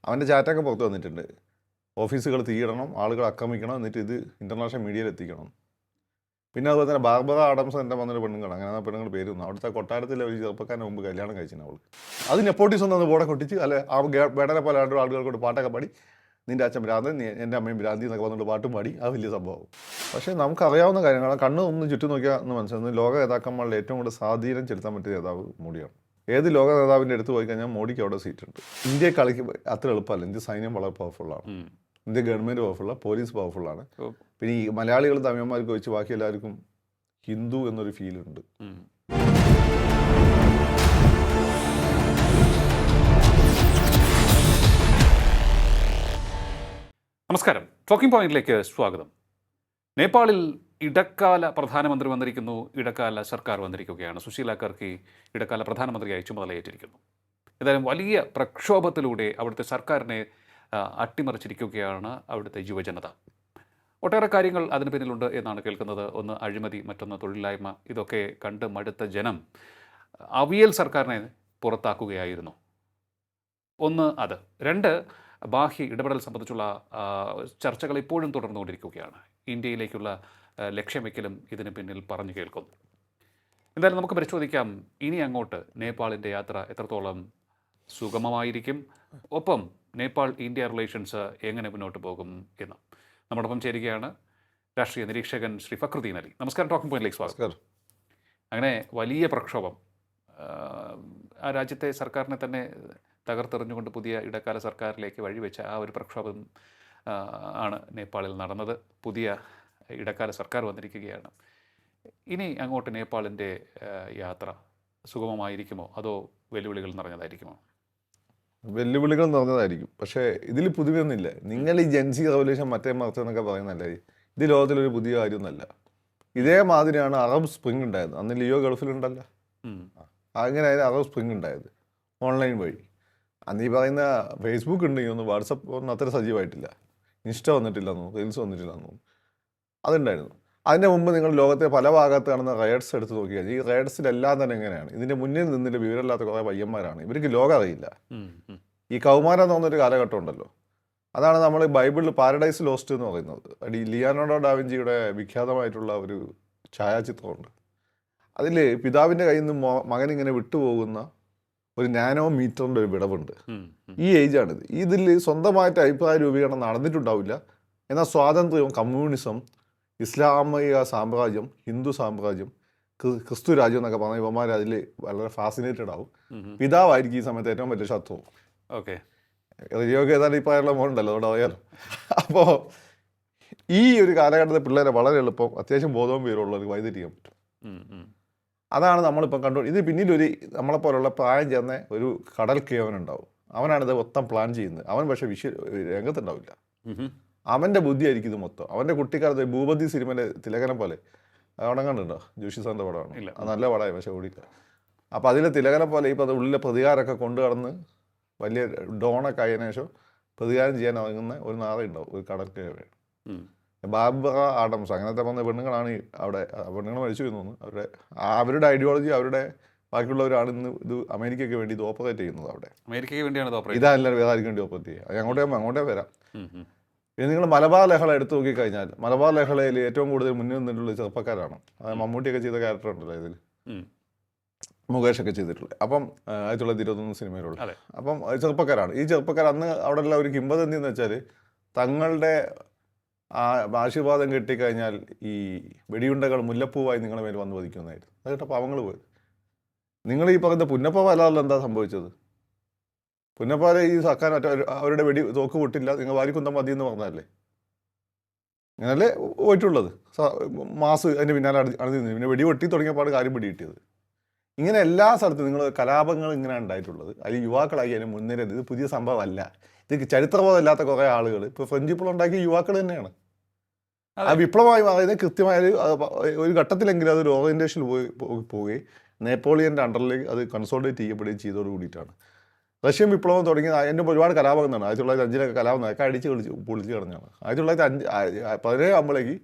അവൻ്റെ ചാറ്റൊക്കെ പുറത്ത് വന്നിട്ടുണ്ട്. ഓഫീസുകൾ തീയിടണം, ആളുകൾ ആക്രമിക്കണം, എന്നിട്ട് ഇത് ഇൻ്റർനാഷണൽ മീഡിയയിൽ എത്തിക്കണം. പിന്നെ അതുപോലെ തന്നെ ബാർബറ ആഡംസ് എൻ്റെ വന്നൊരു പെണ്ണുങ്ങളാണ്, അങ്ങനെ ആ പെണ്ണുങ്ങൾ പേര് വന്നു. അവിടുത്തെ കൊട്ടാരത്തിലെ ഒരു ചെറുപ്പക്കാരന് മുമ്പ് കല്യാണം കഴിച്ചിന് അവൾ. അത് നെപ്പോട്ടിസം ഒന്ന് ബോർഡെ കൊട്ടിച്ച് അല്ലെ ആ വേടനെ പോലെ ആളുകൾക്കൊണ്ട് പാട്ടൊക്കെ പാടി നിൻ്റെ അച്ഛൻ ഭ്രാന്തൻ എൻ്റെ അമ്മയും ഭ്രാന്തി എന്നൊക്കെ വന്നിട്ട് പാട്ടും പാടി ആ വലിയ സംഭവം. പക്ഷേ നമുക്കറിയാവുന്ന കാര്യങ്ങളാണ്. കണ്ണ് ഒന്ന് ചുറ്റും നോക്കിയാൽ എന്ന് മനസ്സിലാകുന്നത് ലോക നേതാക്കന്മാരുടെ ഏറ്റവും കൂടുതൽ സ്വാധീനം ചെലുത്താൻ പറ്റിയ നേതാവ് മോഡിയാണ്. ഏത് ലോക നേതാവിൻ്റെ അടുത്ത് പോയി കഴിഞ്ഞാൽ മോഡിക്ക് അവിടെ സീറ്റുണ്ട്. ഇന്ത്യ കളിക്ക് അത്ര എളുപ്പമല്ല. ഇന്ത്യ സൈന്യം വളരെ പവർഫുള്ളാണ്, ഇന്ത്യ ഗവൺമെൻറ് പവർഫുള്ളാണ്, പോലീസ് പവർഫുള്ളാണ്. പിന്നെ ഈ മലയാളികൾ തമിഴന്മാർക്ക് വെച്ച് ബാക്കി എല്ലാവർക്കും ഹിന്ദു എന്നൊരു ഫീലുണ്ട്. നമസ്കാരം, ടോക്കിംഗ് പോയിന്റിലേക്ക് സ്വാഗതം. നേപ്പാളിൽ ഇടക്കാല പ്രധാനമന്ത്രി വന്നിരിക്കുന്നു, ഇടക്കാല സർക്കാർ വന്നിരിക്കുകയാണ്. സുശീല കർക്കി ഇടക്കാല പ്രധാനമന്ത്രിയായി ചുമതലയേറ്റിരിക്കുന്നു. ഏതായാലും വലിയ പ്രക്ഷോഭത്തിലൂടെ അവിടുത്തെ സർക്കാരിനെ അട്ടിമറിച്ചിരിക്കുകയാണ് അവിടുത്തെ യുവജനത. ഒട്ടേറെ കാര്യങ്ങൾ അതിന് പിന്നിലുണ്ട് എന്നാണ് കേൾക്കുന്നത്. ഒന്ന് അഴിമതി, മറ്റൊന്ന് തൊഴിലില്ലായ്മ. ഇതൊക്കെ കണ്ട് മടുത്ത ജനം അവിയൽ സർക്കാരിനെ പുറത്താക്കുകയായിരുന്നു. ഒന്ന് അത്. രണ്ട്, ബാഹ്യ ഇടപെടൽ സംബന്ധിച്ചുള്ള ചർച്ചകൾ ഇപ്പോഴും തുടർന്നുകൊണ്ടിരിക്കുകയാണ്. ഇന്ത്യയിലേക്കുള്ള ലക്ഷ്യം വയ്ക്കലും ഇതിന് പിന്നിൽ പറഞ്ഞു കേൾക്കുന്നു. എന്തായാലും നമുക്ക് പരിശോധിക്കാം ഇനി അങ്ങോട്ട് നേപ്പാളിൻ്റെ യാത്ര എത്രത്തോളം സുഗമമായിരിക്കും, ഒപ്പം നേപ്പാൾ ഇന്ത്യ റിലേഷൻസ് എങ്ങനെ മുന്നോട്ട് പോകും എന്ന്. നമ്മോടൊപ്പം ചേരുകയാണ് രാഷ്ട്രീയ നിരീക്ഷകൻ ശ്രീ ഫക്രുദ്ദീൻ അലി. നമസ്കാരം, ടോക്കിംഗ് പോയിന്റിലേക്ക് സ്വാഗതം. അങ്ങനെ വലിയ പ്രക്ഷോഭം ആ രാജ്യത്തെ സർക്കാരിനെ തന്നെ തകർത്തെറിഞ്ഞുകൊണ്ട് പുതിയ ഇടക്കാല സർക്കാരിലേക്ക് വഴിവെച്ച ആ ഒരു പ്രക്ഷോഭം ആണ് നേപ്പാളിൽ നടന്നത്. പുതിയ ഇടക്കാല സർക്കാർ വന്നിരിക്കുകയാണ്. ഇനി അങ്ങോട്ട് നേപ്പാളിൻ്റെ യാത്ര സുഗമമായിരിക്കുമോ അതോ വെല്ലുവിളികൾ നിറഞ്ഞതായിരിക്കുമോ? വെല്ലുവിളികൾ നിറഞ്ഞതായിരിക്കും. പക്ഷേ ഇതിൽ പുതുമയൊന്നുമില്ല. നിങ്ങൾ ഈ ജൻസി റവല്യൂഷൻ മറ്റേ മറിച്ചെന്നൊക്കെ പറയുന്നല്ലേ, ഇത് ലോകത്തിലൊരു പുതിയ കാര്യമൊന്നുമല്ല. ഇതേമാതിരിയാണ് അറബ് സ്പ്രിംഗ് ഉണ്ടായത്. അന്ന് ലിയോ ഗൾഫിലുണ്ടല്ലോ, അങ്ങനെയായിരുന്നു അറബ് സ്പ്രിംഗ് ഉണ്ടായത്, ഓൺലൈൻ വഴി. അന്ന് ഈ പറയുന്ന ഫേസ്ബുക്ക് ഉണ്ടെങ്കിൽ ഒന്ന്, വാട്സപ്പ് ഒന്നും അത്ര സജീവമായിട്ടില്ല, ഇൻസ്റ്റ വന്നിട്ടില്ലെന്നോ, റീൽസ് വന്നിട്ടില്ലെന്നോ, അതുണ്ടായിരുന്നു. അതിൻ്റെ മുമ്പ് നിങ്ങൾ ലോകത്തെ പല ഭാഗത്ത് കാണുന്ന റൈഡ്സ് എടുത്ത് നോക്കിയാൽ ഈ റൈഡ്സിലെല്ലാം തന്നെ എങ്ങനെയാണ്, ഇതിൻ്റെ മുന്നിൽ നിന്നിട്ട് വിവരമില്ലാത്ത കുറേ പയ്യന്മാരാണ്. ഇവർക്ക് ലോകം അറിയില്ല. ഈ കൗമാരം എന്ന് പറഞ്ഞൊരു കാലഘട്ടം ഉണ്ടല്ലോ, അതാണ് നമ്മൾ ബൈബിളിൽ പാരഡൈസ് ലോസ്റ്റ് എന്ന് പറയുന്നത്. ലിയാനോഡോ ഡാവിഞ്ചിയുടെ വിഖ്യാതമായിട്ടുള്ള ഒരു ഛായാചിത്രമുണ്ട്. അതിൽ പിതാവിൻ്റെ കയ്യിൽ നിന്ന് മകനിങ്ങനെ വിട്ടുപോകുന്ന ഒരു നാനോ മീറ്ററിൻ്റെ ഒരു വിടവുണ്ട്. ഈ ഏജാണിത്. ഇതിൽ സ്വന്തമായിട്ട് അഭിപ്രായ രൂപീകരണം നടന്നിട്ടുണ്ടാവില്ല. എന്നാൽ സ്വാതന്ത്ര്യവും കമ്മ്യൂണിസം, ഇസ്ലാമിക സാമ്രാജ്യം, ഹിന്ദു സാമ്രാജ്യം, ക്രിസ്തു രാജ്യം എന്നൊക്കെ പറഞ്ഞാൽ ഇവന്മാർ അതിൽ വളരെ ഫാസിനേറ്റഡ് ആവും. പിതാവായിരിക്കും ഈ സമയത്ത് ഏറ്റവും വലിയ ശത്രു. ഓക്കെ, റിയോക്ക് ഏതാണ്ട് ഈ പറയുന്ന മോനുണ്ടല്ലോ, അതുകൊണ്ട് അറിയാലോ. അപ്പോൾ ഈ ഒരു കാലഘട്ടത്തിൽ പിള്ളേരെ വളരെ എളുപ്പം അത്യാവശ്യം ബോധവും പേരുള്ളവർക്ക് വൈദ്യുതിക്കാൻ പറ്റും. അതാണ് നമ്മളിപ്പം ഇത് പിന്നീടൊരു നമ്മളെപ്പോലുള്ള പ്രായം ചേർന്ന ഒരു കടൽ കേവനുണ്ടാവും. അവനാണിത് മൊത്തം പ്ലാൻ ചെയ്യുന്നത്. അവൻ പക്ഷേ രംഗത്തുണ്ടാവില്ല. അവൻ്റെ ബുദ്ധിയായിരിക്കും ഇത് മൊത്തം. അവൻ്റെ കുട്ടിക്കാലത്ത് ഭൂപതി സിനിമയിലെ തിലകനം പോലെ അവിടെ കണ്ടുണ്ടോ, ജോഷി സാറിൻ്റെ പടമാണ്. അത് നല്ല പടമായി, പക്ഷേ ഓടില്ല. അപ്പോൾ അതിലെ തിലകനം പോലെ ഇപ്പോൾ അത് ഉള്ളിലെ പ്രതികാരമൊക്കെ കൊണ്ടു കടന്ന് വലിയ ഡോണൊക്കെ ആയതിനു ശേഷം പ്രതികാരം ചെയ്യാൻ ഇറങ്ങുന്ന ഒരു നാറുണ്ടാവും, ഒരു കടൽ കേവൻ. ബാർബറ ആഡംസ് അങ്ങനത്തെ പറഞ്ഞ പെണ്ണുങ്ങളാണ് അവിടെ. പെണ്ണുങ്ങൾ മരിച്ചു തോന്നുന്നു. അവരുടെ ഐഡിയോളജി, അവരുടെ ബാക്കിയുള്ളവരാണ് ഇന്ന് ഇത് അമേരിക്കയ്ക്ക് വേണ്ടി ഇത് ഓപ്പറേറ്റ് ചെയ്യുന്നത്. അവിടെ അമേരിക്കയ്ക്ക് വേണ്ടിയാണ് ഇതല്ല, വേറെ ആർക്കും വേണ്ടി ഓപ്പറേറ്റ് ചെയ്യുക. അങ്ങോട്ടേ വരാം. പിന്നെ നിങ്ങൾ മലബാർ ലഹള എടുത്തു നോക്കിക്കഴിഞ്ഞാൽ മലബാർ ലഹളയിൽ ഏറ്റവും കൂടുതൽ മുന്നിൽ നിന്നിട്ടുള്ള ചെറുപ്പക്കാരാണ്. അത് മമ്മൂട്ടിയൊക്കെ ചെയ്ത ക്യാരക്ടർ ഉണ്ടല്ലോ ഇതിൽ, മുകേഷൊക്കെ ചെയ്തിട്ടുള്ളത്. അപ്പം 1921 സിനിമയിലുള്ള. അപ്പം ചെറുപ്പക്കാരാണ്. ഈ ചെറുപ്പക്കാർ അന്ന് അവിടെ ഉള്ള ഒരു കിംവദന്തി എന്ന് വെച്ചാൽ തങ്ങളുടെ ആശീർവാദം കിട്ടിക്കഴിഞ്ഞാൽ ഈ വെടിയുണ്ടകൾ മുല്ലപ്പൂവായി നിങ്ങളുടെ മേൽ വന്ന് വധിക്കുന്നതായിരുന്നു. അത് കേട്ട പാവങ്ങൾ പോയത്. നിങ്ങൾ ഈ പറയുന്ന പുന്നപ്പ വലാറിൽ എന്താ സംഭവിച്ചത്? പുന്നപ്പാല ഈ സർക്കാർ അവരുടെ വെടി തോക്ക് പൊട്ടില്ല, നിങ്ങൾ വാരിക്കുന്തം മതി എന്ന് പറഞ്ഞതല്ലേ. അങ്ങനല്ലേ പോയിട്ടുള്ളത്. മാസ് അതിൻ്റെ പിന്നാലെ അണിഞ്ഞു. പിന്നെ വെടി പൊട്ടി തുടങ്ങിയപ്പോൾ കാര്യം പിടി കിട്ടിയത്. ഇങ്ങനെ എല്ലാ സ്ഥലത്തും നിങ്ങൾ കലാപങ്ങൾ ഇങ്ങനെ ഉണ്ടായിട്ടുള്ളത്. അതിൽ യുവാക്കളായി അതിന് മുൻനിരത്. ഇത് പുതിയ സംഭവമല്ല. ഇത് ചരിത്രബോധമില്ലാത്ത കുറേ ആളുകൾ ഇപ്പോൾ ഫ്രഞ്ച് വിപ്ലവം ഉണ്ടാക്കിയ യുവാക്കൾ തന്നെയാണ്. ആ വിപ്ലവമായി മാറിയത് കൃത്യമായ ഒരു ഘട്ടത്തിലെങ്കിലും അതൊരു ഓറിയൻറ്റേഷനിൽ പോവുകയും നേപ്പോളിയൻ്റെ അണ്ടറിലേക്ക് അത് കൺസോൾട്ടേറ്റ് ചെയ്യപ്പെടുകയും ചെയ്തോട് കൂടിയിട്ടാണ് റഷ്യൻ വിപ്ലവം തുടങ്ങിയത്. അതിൻ്റെ ഒരുപാട് കലാപം എന്നാണ്. 1905 കലാപം ഒക്കെ അടിച്ച് പൊളിച്ച് കളഞ്ഞാണ്. 1917 ആകുമ്പോഴേക്ക്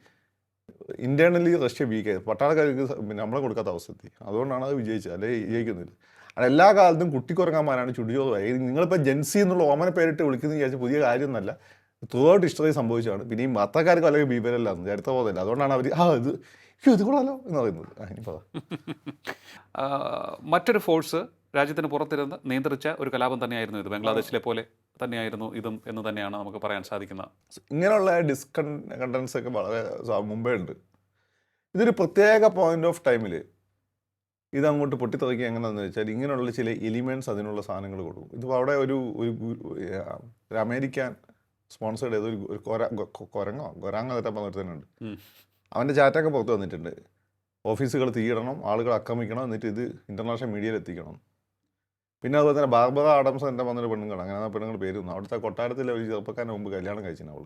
ഇൻറ്റേർണലി റഷ്യ വീക്കായത്. പട്ടാളക്കാർക്ക് നമ്മളെ കൊടുക്കാത്ത അവസ്ഥയെത്തി. അതുകൊണ്ടാണ് അത് വിജയിച്ചത്, അല്ലെങ്കിൽ വിജയിക്കുന്നില്ല. എല്ലാ കാലത്തും കുട്ടിക്കുറങ്ങാന്മാരാണ് ചുടിചോറ് പറയുക. നിങ്ങളിപ്പോൾ ജെൻസി എന്നുള്ള ഓമന പേരിട്ട് വിളിക്കുന്നത് വിചാരിച്ച പുതിയ കാര്യമൊന്നുമല്ല, ത്രൂ ഔട്ട് ഹിസ്റ്ററി സംഭവിച്ചതാണ്. പിന്നെ ഈ മത്തക്കാർക്ക് അല്ലെങ്കിൽ ബീബരല്ലാന്ന് ചരിത്ര ബോധമില്ല, അതുകൊണ്ടാണ് അവർ ഇത് കൊള്ളാലോ എന്ന് പറയുന്നത്. ഇനിയിപ്പോൾ മറ്റൊരു ഫോഴ്സ് രാജ്യത്തിന് പുറത്തിരുന്ന് നിയന്ത്രിച്ച ഒരു കലാപം തന്നെയായിരുന്നു ഇത്. ബംഗ്ലാദേശിലെ പോലെ തന്നെയായിരുന്നു ഇതും എന്ന് തന്നെയാണ് നമുക്ക് പറയാൻ സാധിക്കുന്നത്. ഇങ്ങനെയുള്ള ഡിസ്കണ്ടൻസ് ഒക്കെ വളരെ മുമ്പേ ഉണ്ട്. ഇതൊരു പ്രത്യേക പോയിന്റ് ഓഫ് ടൈമിൽ ഇതങ്ങോട്ട് പൊട്ടിത്തെറിക്കുക എങ്ങനെയാണെന്ന് വെച്ചാൽ ഇങ്ങനെയുള്ള ചില എലിമെൻറ്റ്സ് അതിനുള്ള സാധനങ്ങൾ കൊടുക്കും. ഇതിപ്പോൾ അവിടെ ഒരു അമേരിക്കൻ സ്പോൺസേഡ് ചെയ്ത ഒരു ഗൊരാങ്ങ തെറ്റപ്പം നിർത്തുന്നുണ്ട്. അവൻ്റെ ചാറ്റൊക്കെ പുറത്ത് വന്നിട്ടുണ്ട്. ഓഫീസുകൾ തീയിടണം, ആളുകൾ ആക്രമിക്കണം, എന്നിട്ട് ഇത് ഇൻ്റർനാഷണൽ മീഡിയയിൽ എത്തിക്കണം. പിന്നെ അതുപോലെ തന്നെ ബാർബറ ആഡംസ് എൻ്റെ വന്നൊരു പെണ്ണുങ്ങളാണ്. അങ്ങനെ ആ പെണ്ണുങ്ങൾ പേര് വന്നു. അവിടുത്തെ കൊട്ടാരത്തിലെ ഒരു ചെറുപ്പക്കാരന് മുമ്പ് കല്യാണം കഴിച്ചിന് അവൾ.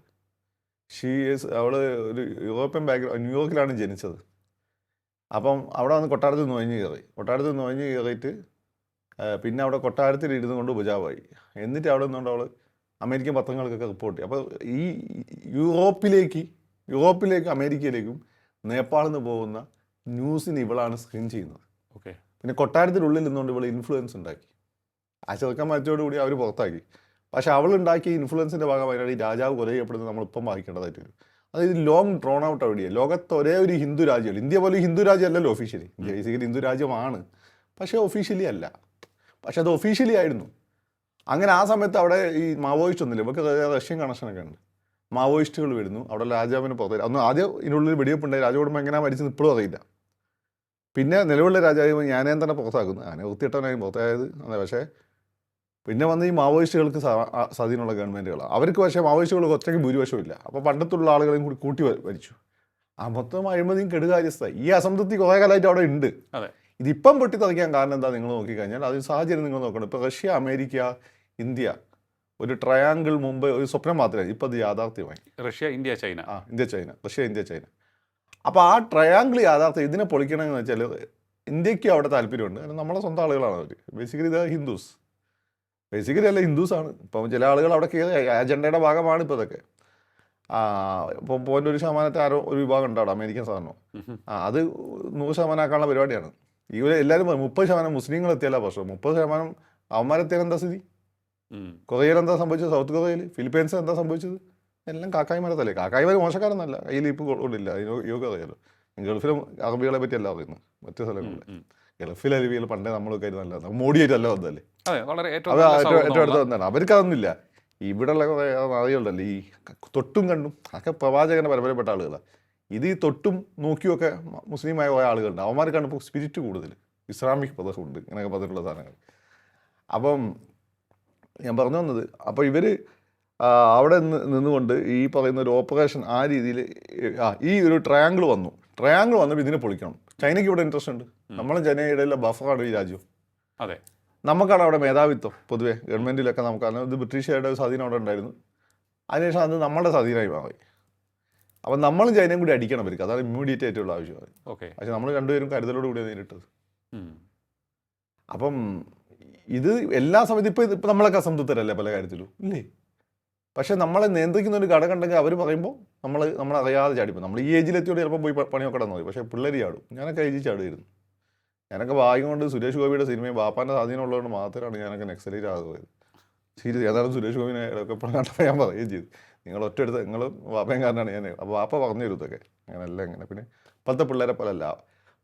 അവൾ ഒരു യൂറോപ്യൻ ബാക്ക്ഗ്രൗണ്ട്, ന്യൂയോർക്കിലാണ് ജനിച്ചത്. അപ്പം അവിടെ വന്ന് കൊട്ടാരത്തിൽ നുഴഞ്ഞ് കയറിയിട്ട് പിന്നെ അവിടെ കൊട്ടാരത്തിൽ ഇരുന്ന് കൊണ്ട് ഉപജാവായി. എന്നിട്ട് അവിടെ നിന്നുകൊണ്ട് അവൾ അമേരിക്കൻ പത്രങ്ങൾക്കൊക്കെ റിപ്പോർട്ട് ചെയ്യും. അപ്പോൾ ഈ യൂറോപ്പിലേക്കും അമേരിക്കയിലേക്കും നേപ്പാളിൽ നിന്ന് പോകുന്ന ന്യൂസിന് ഇവളാണ് സ്ക്രീൻ ചെയ്യുന്നത്. ഓക്കെ. പിന്നെ കൊട്ടാരത്തിനുള്ളിൽ നിന്നുകൊണ്ട് ഇവൾ ഇൻഫ്ലുവൻസ് ഉണ്ടാക്കി. ആ ചെറുക്കൻ മരിച്ചോടുകൂടി അവർ പുറത്താക്കി. പക്ഷേ അവളുണ്ടാക്കിയ ഇൻഫ്ലുവൻസിൻ്റെ ഭാഗമായിട്ടാണ് ഈ രാജാവ് കൊല ചെയ്യപ്പെടുന്നത് നമ്മളിപ്പം വായിക്കേണ്ടതായിട്ട് വരും. അതായത് ലോങ് ഡ്രോൺ ഔട്ട് ഐഡിയ. ലോകത്ത് ഒരേ ഒരു ഹിന്ദു രാജ്യമുള്ളൂ. ഇന്ത്യ പോലെ ഹിന്ദു രാജ്യമല്ലല്ലോ ഒഫീഷ്യലി. ഇന്ത്യ ബേസിക്കലി ഹിന്ദു രാജ്യമാണ്, പക്ഷേ ഒഫീഷ്യലി അല്ല. പക്ഷെ അത് ഒഫീഷ്യലി ആയിരുന്നു. അങ്ങനെ ആ സമയത്ത് അവിടെ ഈ മാവോയിസ്റ്റ് ഒന്നുമില്ല. ഇവർക്ക് റഷ്യൻ കണക്ഷനൊക്കെ ഉണ്ട്. മാവോയിസ്റ്റുകൾ വരുന്നു, അവിടെ രാജാവിന് പുറത്ത് അന്ന് ആദ്യം ഇതിനുള്ളിൽ വെടിവെപ്പുണ്ടായി. രാജകുടുംബം എങ്ങനെയാണ് മരിച്ചെന്ന് ഇപ്പോഴും അറിയില്ല. പിന്നെ നിലവിലുള്ള രാജാവ് ഞാനേ തന്നെ പുറത്താക്കുന്നു, അങ്ങനെ വൃത്തിയിട്ടവനായി പുറത്തായത്. അതെ, പക്ഷേ പിന്നെ വന്ന് ഈ മാവോയിസ്റ്റുകൾക്ക് സ്വാധീനമുള്ള ഗവൺമെൻറ്റുകളാണ്. അവർക്ക് പക്ഷേ മാവോയിസ്റ്റുകൾക്ക് ഒറ്റയ്ക്ക് ഭൂരിപക്ഷമില്ല. അപ്പോൾ പണ്ടത്തുള്ള ആളുകളെയും കൂടി കൂട്ടി ഭരിച്ചു. ആ മൊത്തം അഴിമതിയും കെടുകാര്യസ്ഥ. ഈ അസംതൃപ്തി കുറേ കാലമായിട്ട് അവിടെ ഉണ്ട്. ഇതിപ്പം പൊട്ടിത്തെറിക്കാൻ കാരണം എന്താ നിങ്ങൾ നോക്കിക്കഴിഞ്ഞാൽ അതിന് സാഹചര്യം നിങ്ങൾ നോക്കണം. ഇപ്പോൾ റഷ്യ, അമേരിക്ക, ഇന്ത്യ ഒരു ട്രയാങ്കിൾ മുമ്പ് ഒരു സ്വപ്നം മാത്രമേ, ഇപ്പോൾ അത് യാഥാർത്ഥ്യമായി. Russia, India, China. Russia, India, China. അപ്പോൾ ആ ട്രയാങ്കിൾ യാഥാർത്ഥ്യം. ഇതിനെ പൊളിക്കണമെന്ന് വെച്ചാൽ ഇന്ത്യക്ക് അവിടെ താല്പര്യമുണ്ട്. കാരണം നമ്മളെ സ്വന്തം ആളുകളാണ് അവർ. ബേസിക്കലി ഇത് ഹിന്ദുസ്, ബേസിക്കലി അല്ല ഹിന്ദുസാണ്. ഇപ്പം ചില ആളുകൾ അവിടെ കയറി അജണ്ടയുടെ ഭാഗമാണ് ഇപ്പോൾ ഇതൊക്കെ. ഇപ്പം 0.1% ഒരു വിഭാഗം ഉണ്ട് അവിടെ, അമേരിക്കൻ സാധനം. അത് 100% ആക്കാനുള്ള പരിപാടിയാണ്. എല്ലാവരും 30% മുസ്ലിങ്ങൾ എത്തിയല്ല പ്രശ്നം. 30% അവന്മാരെത്തിയാൽ എന്താ സ്ഥിതി? കൊറിയയിൽ എന്താ സംഭവിച്ചത്? സൗത്ത് കൊറിയയിൽ, ഫിലിപ്പീൻസ് എന്താ സംഭവിച്ചത്? എല്ലാം കാക്കായിമാരത്തല്ലേ. കാക്കായിമാർ മോശക്കാരെന്നല്ല, കയ്യിൽ ഇപ്പോൾ കൊള്ളില്ല. യോഗ അറിയാലോ. ഗൾഫിലും അറബികളെ പറ്റിയല്ല പറയുന്നത്, മറ്റു സ്ഥലങ്ങളിൽ. ഗൾഫിൽ അറബികൾ പണ്ടേ നമ്മളൊക്കെ ആയിട്ട് നല്ലതാണ്. മോഡിയായിട്ട് അല്ല വന്നല്ലേ, ഏറ്റവും അടുത്ത് വന്നതാണ്. അവർക്കതൊന്നുമില്ല. ഇവിടെയുള്ള കുറേ അറിയുണ്ടല്ലോ, ഈ തൊട്ടും കണ്ടും ഒക്കെ പ്രവാചകൻ്റെ പരമ്പരപ്പെട്ട ആളുകളാണ്. ഇത് ഈ തൊട്ടും നോക്കിയൊക്കെ മുസ്ലിമായ പോയ ആളുകളുണ്ട്. അവന്മാർക്കാണ് ഇപ്പോൾ സ്പിരിറ്റ് കൂടുതൽ. ഇസ്ലാമിക് പദമുണ്ട്, ഇങ്ങനെയൊക്കെ പറഞ്ഞിട്ടുള്ള സാധനങ്ങൾ. അപ്പം ഞാൻ പറഞ്ഞു വന്നത്, അപ്പോൾ ഇവർ അവിടെ നിന്നുകൊണ്ട് ഈ പറയുന്ന ഒരു ഓപ്പറേഷൻ ആ രീതിയിൽ ഈ ഒരു ട്രയാങ്കിൾ വന്നപ്പോൾ ഇതിനെ പൊളിക്കണം. ചൈനയ്ക്ക് ഇവിടെ ഇൻട്രസ്റ്റ് ഉണ്ട്. നമ്മളും ചൈനയുടെ ബഫറാണ് ഈ രാജ്യം. അതെ, നമുക്കാണ് അവിടെ മേധാവിത്വം പൊതുവേ ഗവൺമെൻറ്റിലൊക്കെ. നമുക്ക് ഇത് ബ്രിട്ടീഷുകാരുടെ സ്വാധീനം അവിടെ ഉണ്ടായിരുന്നു. അതിനുശേഷം അത് നമ്മളുടെ സ്വാധീനമായി മാറി. അപ്പം നമ്മളും ചൈനയും കൂടി അടിക്കണം അവർക്ക്. അതാണ് ഇമ്മീഡിയറ്റ് ആയിട്ടുള്ള ആവശ്യമാണ്. പക്ഷെ നമ്മൾ രണ്ടുപേരും കരുതലോട് കൂടിയാണ് നേരിട്ടത്. അപ്പം ഇത് എല്ലാ സമയത്തും ഇപ്പം നമ്മളൊക്കെ അസംതൃപ്തരല്ലേ പല കാര്യത്തിലും, ഇല്ലേ? പക്ഷെ നമ്മളെ നിയന്ത്രിക്കുന്ന ഒരു ഘടകം ഉണ്ടെങ്കിൽ അവർ പറയുമ്പോൾ നമ്മളറിയാതെ ചാടിപ്പോൾ. നമ്മൾ ഈ ഏജിലെത്തിയോട് ചിലപ്പോൾ പോയി പണി നോക്കണം മതി. പക്ഷേ പിള്ളേർ ചാടും. ഞാനൊക്കെ ഏജിൽ ചാടുമായിരുന്നു. ഞാനൊക്കെ ഭാഗ്യം കൊണ്ട് സുരേഷ് ഗോപിയുടെ സിനിമയും ബാപ്പാൻ്റെ സ്വാധീനം ഉള്ളതുകൊണ്ട് മാത്രമാണ് ഞാനൊക്കെ നെക്സലൈറ്റ് ആകുന്നത്. സീരിയസ് ഏതായാലും സുരേഷ് ഗോപിനെ ഇടയ്ക്ക് എപ്പോഴും കണ്ടപ്പോൾ ഞാൻ പറയുകയും ചെയ്തു, നിങ്ങൾ ഒറ്റയെടുത്ത് നിങ്ങൾ വാപ്പയും കാരനാണ് ഞാൻ. അപ്പോൾ വാപ്പ പറഞ്ഞു തരും ഇതൊക്കെ അങ്ങനെയല്ല ഇങ്ങനെ. പിന്നെ ഇപ്പോഴത്തെ പിള്ളേരെ പോലെ അല്ല,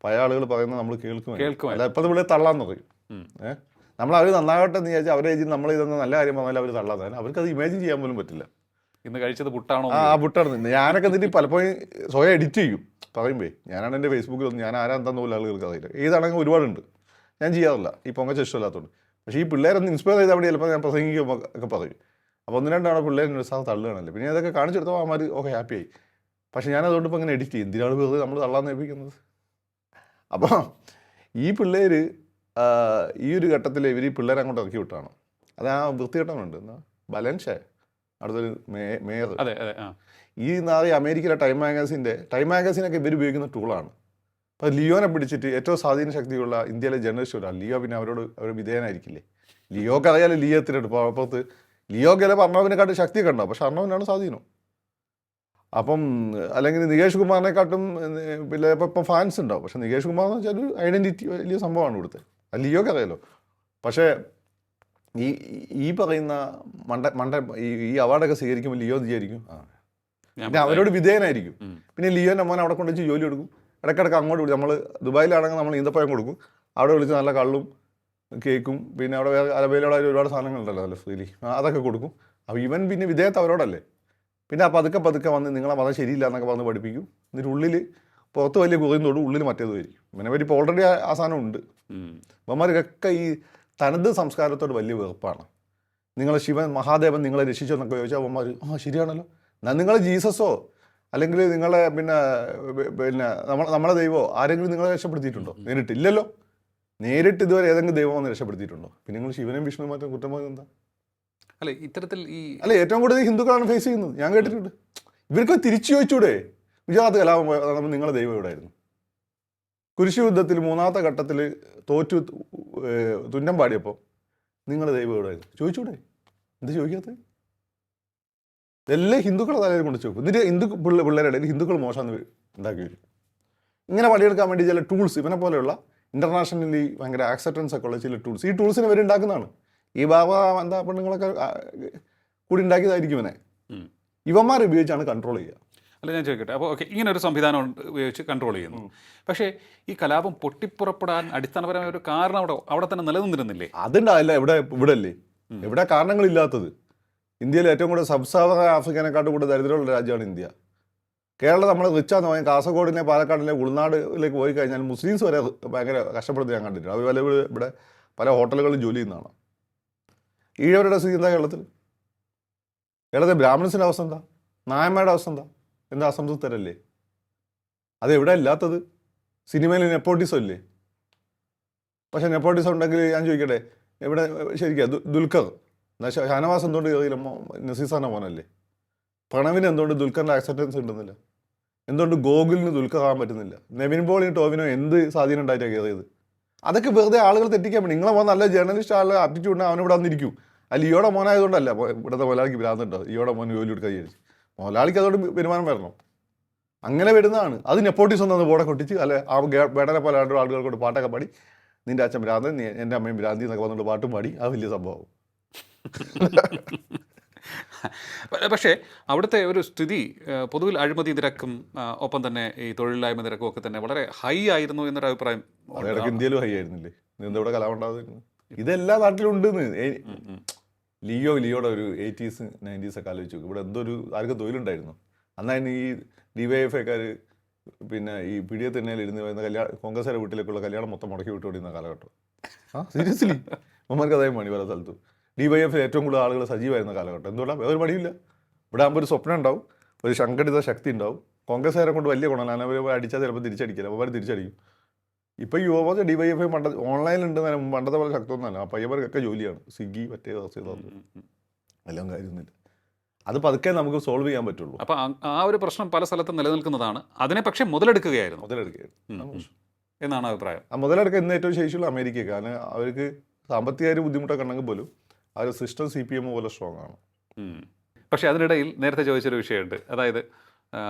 പഴയ ആളുകൾ പറയുന്നത് നമ്മൾ കേൾക്കും. അല്ല ഇപ്പോഴത്തെ പിള്ളേർ തള്ളാന്ന് പറയും. നമ്മൾ നന്നാകട്ടെ എന്ന് വിചാരിച്ചാൽ അവരുടെ ഏജിൽ നമ്മൾ ഇതൊന്നും നല്ല കാര്യം പറഞ്ഞാൽ അവർ തള്ളാൻ. അവർക്കത് ഇമാജിൻ ചെയ്യാൻ പോലും പറ്റില്ല. ഇന്ന് കഴിച്ചത് പുട്ടാണോ? പുട്ടാണ്. ഞാനൊക്കെ എന്നിട്ട് പലപ്പോഴും സ്വയം എഡിറ്റ് ചെയ്യും പറയുമ്പോൾ. ഞാനാണ് എൻ്റെ ഫേസ്ബുക്കിലൊന്നും ഞാൻ ആരാന്താന്ന് പോലും ആളുകൾക്ക് അറിയില്ല. ഏതാണെങ്കിൽ ഒരുപാടുണ്ട്, ഞാൻ ചെയ്യാറില്ല ഈ പൊങ്ങച്ച ഇഷ്ടമില്ലാത്തതുകൊണ്ട്. പക്ഷേ ഈ പിള്ളേരൊന്ന് ഇൻസ്പയർ ചെയ്താൽ വേണ്ടി ചിലപ്പോൾ ഞാൻ പ്രസംഗിക്കുമ്പോൾ ഒക്കെ പറയും. അപ്പോൾ 1-2 പിള്ളേർ സാർ തള്ളുകയാണല്ലോ. പിന്നെ അതൊക്കെ കാണിച്ചെടുത്തപ്പോൾ അവന്മാർ ഓക്കെ ഹാപ്പിയായി. പക്ഷേ ഞാനതുകൊണ്ട് ഇപ്പോൾ ഇങ്ങനെ എഡിറ്റ് ചെയ്യും. എന്തിനാണ് വെറുതെ നമ്മൾ തള്ളാന്ന് ഏൽപ്പിക്കുന്നത്? അപ്പോൾ ഈ പിള്ളേർ ഈ ഒരു ഘട്ടത്തിൽ ഇവർ ഈ പിള്ളേരെ അങ്ങോട്ട് ഇറക്കി വിട്ടാണ്. അത് ആ വൃത്തികെട്ടനുണ്ട് എന്നാ ബലൻഷേ അടുത്തൊരു മേയർ. ഈ നാളെ അമേരിക്കയിലെ ടൈം മാഗസിനൊക്കെ ഇവർ ഉപയോഗിക്കുന്ന ടൂളാണ്. അപ്പോൾ ലിയോനെ പിടിച്ചിട്ട് ഏറ്റവും സ്വാധീന ശക്തിയുള്ള ഇന്ത്യയിലെ ജേർണലിസ്റ്റ് ഒരാൾ ലിയോ, പിന്നെ അവർ വിധേയനായിരിക്കില്ലേ? ലിയോക്ക് അറിയാലോ ലിയോ എത്തിയിട്ട് അപ്പുറത്ത് ലിയോക്ക് ചിലപ്പോൾ അർണവിനെക്കാട്ടും ശക്തിയൊക്കെ ഉണ്ടാവും, പക്ഷെ അർണവിനാണ് സ്വാധീനം. അപ്പം അല്ലെങ്കിൽ നികേഷ് കുമാറിനെക്കാട്ടും പിന്നെ ഇപ്പം ഫാൻസ് ഉണ്ടാവും, പക്ഷെ നികേഷ് കുമാർ എന്ന് വെച്ചാൽ ഒരു ഐഡൻറ്റിറ്റി വലിയ സംഭവമാണ് ഇവിടുത്തെ. അത് ലിയോക്ക് അറിയാലോ. പക്ഷേ ഈ ഈ പറയുന്ന മണ്ട ഈ അവാർഡൊക്കെ സ്വീകരിക്കുമ്പോൾ ലിയോ വിചാരിക്കും പിന്നെ അവരോട് വിധേയനായിരിക്കും. പിന്നെ ലിയോൻ്റെ മോൻ അവിടെ കൊണ്ടുവച്ച് ജോലി കൊടുക്കും. ഇടയ്ക്കിടയ്ക്ക് അങ്ങോട്ട് വിളിക്കും. നമ്മൾ ദുബായിലാണെങ്കിൽ നമ്മൾ ഈന്തപ്പഴം കൊടുക്കും, അവിടെ വിളിച്ച് നല്ല കള്ളും കേക്കും പിന്നെ അവിടെ വേറെ അലബയിലുള്ള ഒരുപാട് സാധനങ്ങളുണ്ടല്ലോ നല്ല ഫ്രീലി, അതൊക്കെ കൊടുക്കും. അപ്പോൾ ഇവൻ പിന്നെ വിധേയത്ത് അവരോടല്ലേ. പിന്നെ പതുക്കെ വന്ന് നിങ്ങളെ മതം ശരിയില്ല എന്നൊക്കെ പറഞ്ഞ് പഠിപ്പിക്കും. എന്നിട്ട് ഉള്ളിൽ പുറത്ത് വലിയ കുറിയുന്നതോടും ഉള്ളിൽ മറ്റേതുമായിരിക്കും. ഇവനെ പറ്റി ഇപ്പോൾ ഓൾറെഡി ആ സാധനം ഉണ്ട്. ഇവന്മാർക്കൊക്കെ ഈ തനത് സംസ്കാരത്തോട് വലിയ വെറുപ്പാണ്. നിങ്ങളെ ശിവൻ മഹാദേവൻ നിങ്ങളെ രക്ഷിച്ചോ എന്നൊക്കെ ചോദിച്ചാൽ അവന്മാർ ശരിയാണല്ലോ, എന്നാൽ നിങ്ങൾ ജീസസോ അല്ലെങ്കിൽ നിങ്ങളെ പിന്നെ നമ്മളെ ദൈവമോ ആരെങ്കിലും നിങ്ങളെ രക്ഷപ്പെടുത്തിയിട്ടുണ്ടോ? നേരിട്ടില്ലല്ലോ. നേരിട്ട് ഇതുവരെ ഏതെങ്കിലും ദൈവം വന്ന് രക്ഷപ്പെടുത്തിയിട്ടുണ്ടോ? പിന്നെ നിങ്ങൾ ശിവനെയും വിഷ്ണുവും മാത്രം കുറ്റം പറയുന്നത് എന്താ? അല്ല ഇത്തരത്തിൽ ഏറ്റവും കൂടുതൽ ഹിന്ദുക്കളാണ് ഫേസ് ചെയ്യുന്നത്. ഞാൻ കേട്ടിട്ടുണ്ട്. ഇവർക്ക് തിരിച്ചു ചോദിച്ചൂടെ, ഗുജറാത്ത് കലാപം നിങ്ങളെ ദൈവം എവിടെയായിരുന്നു? കുരിശു യുദ്ധത്തിൽ 3ാമത്തെ ഘട്ടത്തിൽ തോറ്റു തുന്നം പാടിയപ്പോൾ നിങ്ങളുടെ ദൈവം എവിടെയായിരുന്നു ചോദിച്ചൂടെ? എന്ത് ചോദിക്കാത്തത്? എല്ലാം ഹിന്ദുക്കളെ തലയിൽ കൊണ്ട് ചോദിക്കും. എന്നിട്ട് പിള്ളേരുടെ ഹിന്ദുക്കൾ മോശം ഉണ്ടാക്കി വരും. ഇങ്ങനെ പണിയെടുക്കാൻ വേണ്ടി ചില ടൂൾസ്, ഇവനെ പോലെയുള്ള ഇൻ്റർനാഷണലി ഭയങ്കര ആക്സെപ്റ്റൻസ് ഒക്കെ ഉള്ള ചില ടൂൾസ്, ഈ ടൂൾസിനെ ഇവർ ഉണ്ടാക്കുന്നതാണ്. ഈ ബാബ എന്താ പെണ്ണുങ്ങളൊക്കെ കൂടി ഉണ്ടാക്കിയതായിരിക്കും ഇവനെ. ഇവന്മാർ ഉപയോഗിച്ചാണ് കൺട്രോൾ ചെയ്യുക. അല്ല ഞാൻ ചോദിക്കട്ടെ, അപ്പോൾ ഓക്കെ ഇങ്ങനെ ഒരു സംവിധാനം ഉപയോഗിച്ച് കൺട്രോൾ ചെയ്യുന്നു. പക്ഷേ ഈ കലാപം പൊട്ടിപ്പുറപ്പെടാൻ അടിസ്ഥാനപരമായ ഒരു കാരണം അവിടെ തന്നെ നിലനിന്നിരുന്നില്ലേ? അതുണ്ടാവില്ല. ഇവിടെ അല്ലേ എവിടെ കാരണങ്ങളില്ലാത്തത്? ഇന്ത്യയിൽ ഏറ്റവും കൂടുതൽ സബ്സാഹർ ആഫ്രിക്കനെക്കാട്ടും കൂടുതൽ ദരിദ്രമുള്ള രാജ്യമാണ് ഇന്ത്യ. കേരളം നമ്മൾ റിച്ചാന്ന് പറയാൻ കാസർഗോഡിനെ പാലക്കാടിനെ ഉൾനാടിലേക്ക് പോയി കഴിഞ്ഞാൽ മുസ്ലിംസ് വരെ ഭയങ്കര കഷ്ടപ്പെടുത്തി ഞാൻ കണ്ടിട്ടുണ്ട്. അവർ പല ഇവിടെ പല ഹോട്ടലുകളിൽ ജോലി ചെയ്യുന്നതാണ്. ഈഴവരുടെ സ്ഥിതി എന്താ കേരളത്തിൽ? ബ്രാഹ്മിൺസിൻ്റെ അവസ്ഥ എന്താ? നായന്മാരുടെ അവസ്ഥ എന്താ അസംതൃപ്തരല്ലേ? അതെവിടെ ഇല്ലാത്തത്? സിനിമയിൽ നെപ്പോട്ടിസം ഇല്ലേ? പക്ഷെ നെപ്പോട്ടിസം ഉണ്ടെങ്കിൽ ഞാൻ ചോദിക്കട്ടെ, ഇവിടെ ശരിക്കും ദുൽഖർ ഷാനവാസ് എന്തുകൊണ്ട് കയറിയില്ല? നസീസാന മോനല്ലേ. പ്രണവിന് എന്തുകൊണ്ട് ദുൽഖറിൻ്റെ ആക്സെപ്റ്റൻസ് ഉണ്ടെന്നില്ല? എന്തുകൊണ്ട് ഗോകുലിന് ദുൽഖർ ആകാൻ പറ്റുന്നില്ല? നെവിൻ പോളിയും ടോവിനോ എന്ത് സ്വാധീനം ഉണ്ടായിട്ടാണ് കയറിയത്? അതൊക്കെ വെറുതെ ആളുകൾ തെറ്റിക്കാൻ വേണ്ടി. നിങ്ങളെ മോൻ നല്ല ജേർണലിസ്റ്റ് ആളുകൾ ആപ്റ്റിറ്റ്യൂഡ് അവനിവിടെ വന്നിരിക്കും. അല്ല ഈയോടെ മോനായതുകൊണ്ടല്ല ഇവിടുത്തെ മുതലാളിക്ക് ഭ്രാന്തുണ്ടോ ഈയോടെ മോൻ ജോലി എടുക്കാൻ വിചാരിച്ചു. മുതലാളിക്ക് അതുകൊണ്ട് വരുമാനം വരണം, അങ്ങനെ വരുന്നതാണ്. അത് നെപ്പോട്ടിസം ഒന്ന് ബോർഡെ കൊട്ടിച്ച് അല്ലെ ആ വേടനെ പോലെ ആളുകൾക്കൊണ്ട് പാട്ടൊക്കെ പാടി നിൻ്റെ അച്ഛൻ ഭ്രാന്തൻ എൻ്റെ അമ്മയും ഭ്രാന്തി എന്നൊക്കെ വന്നിട്ട് പാട്ടും പാടി അത് വലിയ സംഭവം. പക്ഷേ അവിടുത്തെ ഒരു സ്ഥിതി പൊതുവിൽ അഴിമതി നിരക്കും ഒപ്പം തന്നെ ഈ തൊഴിലില്ലായ്മ നിരക്കും ഒക്കെ തന്നെ വളരെ ഹൈ ആയിരുന്നു എന്നൊരു അഭിപ്രായം. ഇടയ്ക്ക് ഇന്ത്യയിലും ഹൈ ആയിരുന്നില്ലേ? ഇവിടെ കലാപം ഉണ്ടാകുന്നു. ഇതെല്ലാ നാട്ടിലും ഉണ്ടെന്ന്. ലിയോയുടെ ഒരു 80s 90s ഒക്കെ ആലോചിച്ചു. ഇവിടെ എന്തൊരു ആർക്കും തൊഴിലുണ്ടായിരുന്നു. അന്നായിരുന്നു ഈ DYFIക്കാർ പിന്നെ ഈ പിടിയെ തന്നെ ഇരുന്ന് വരുന്ന കോൺഗ്രസ്സുകാരുടെ വീട്ടിലേക്കുള്ള കല്യാണം മൊത്തം മുടക്കി വിട്ടുകൊണ്ടിരുന്ന കാലഘട്ടം. സീരിയസ്ലി അമ്മമാർക്ക് അതായത് പണി പല സ്ഥലത്തും. DYF ഏറ്റവും കൂടുതൽ ആളുകൾ സജീവമായിരുന്ന കാലഘട്ടം. എന്തുകൊണ്ടാണ്? വേറെ പണിയില്ല. ഇവിടെ ആകുമ്പോൾ ഒരു സ്വപ്നം ഉണ്ടാവും, ഒരു സംഘടിത ശക്തി ഉണ്ടാവും. കോൺഗ്രസ്സുകാരെ കൊണ്ട് വലിയ ഗുണമാണ്. അവർ അടിച്ചാൽ ചിലപ്പോൾ തിരിച്ചടിക്കില്ല, അവർ തിരിച്ചടിക്കും. ഇപ്പോൾ യുവമോർച്ച DYFI ഓൺലൈനിലുണ്ട്, പണ്ടത്തെ പോലെ ശക്തമൊന്നുമല്ല. ആ പയ്യന്മാർക്കൊക്കെ ജോലിയാണ്. സ്വിഗ്ഗി മറ്റേ എല്ലാം കാര്യമൊന്നുമില്ല. അത് പതുക്കെ നമുക്ക് സോൾവ് ചെയ്യാൻ പറ്റുള്ളൂ. അപ്പോൾ ആ ഒരു പ്രശ്നം പല സ്ഥലത്തും നിലനിൽക്കുന്നതാണ്. അതിനെ പക്ഷേ മുതലെടുക്കുകയായിരുന്നു എന്നാണ് അഭിപ്രായം. ആ മുതലെടുക്കുക ഇന്ന് ഏറ്റവും ശേഷിയുള്ള അമേരിക്ക. കാരണം അവർക്ക് സാമ്പത്തികമായൊരു ബുദ്ധിമുട്ടൊക്കെ ഉണ്ടെങ്കിൽ പോലും ആ ഒരു സിസ്റ്റം CPM പോലെ സ്ട്രോങ് ആണ്. പക്ഷേ അതിനിടയിൽ നേരത്തെ ചോദിച്ചൊരു വിഷയമുണ്ട്, അതായത്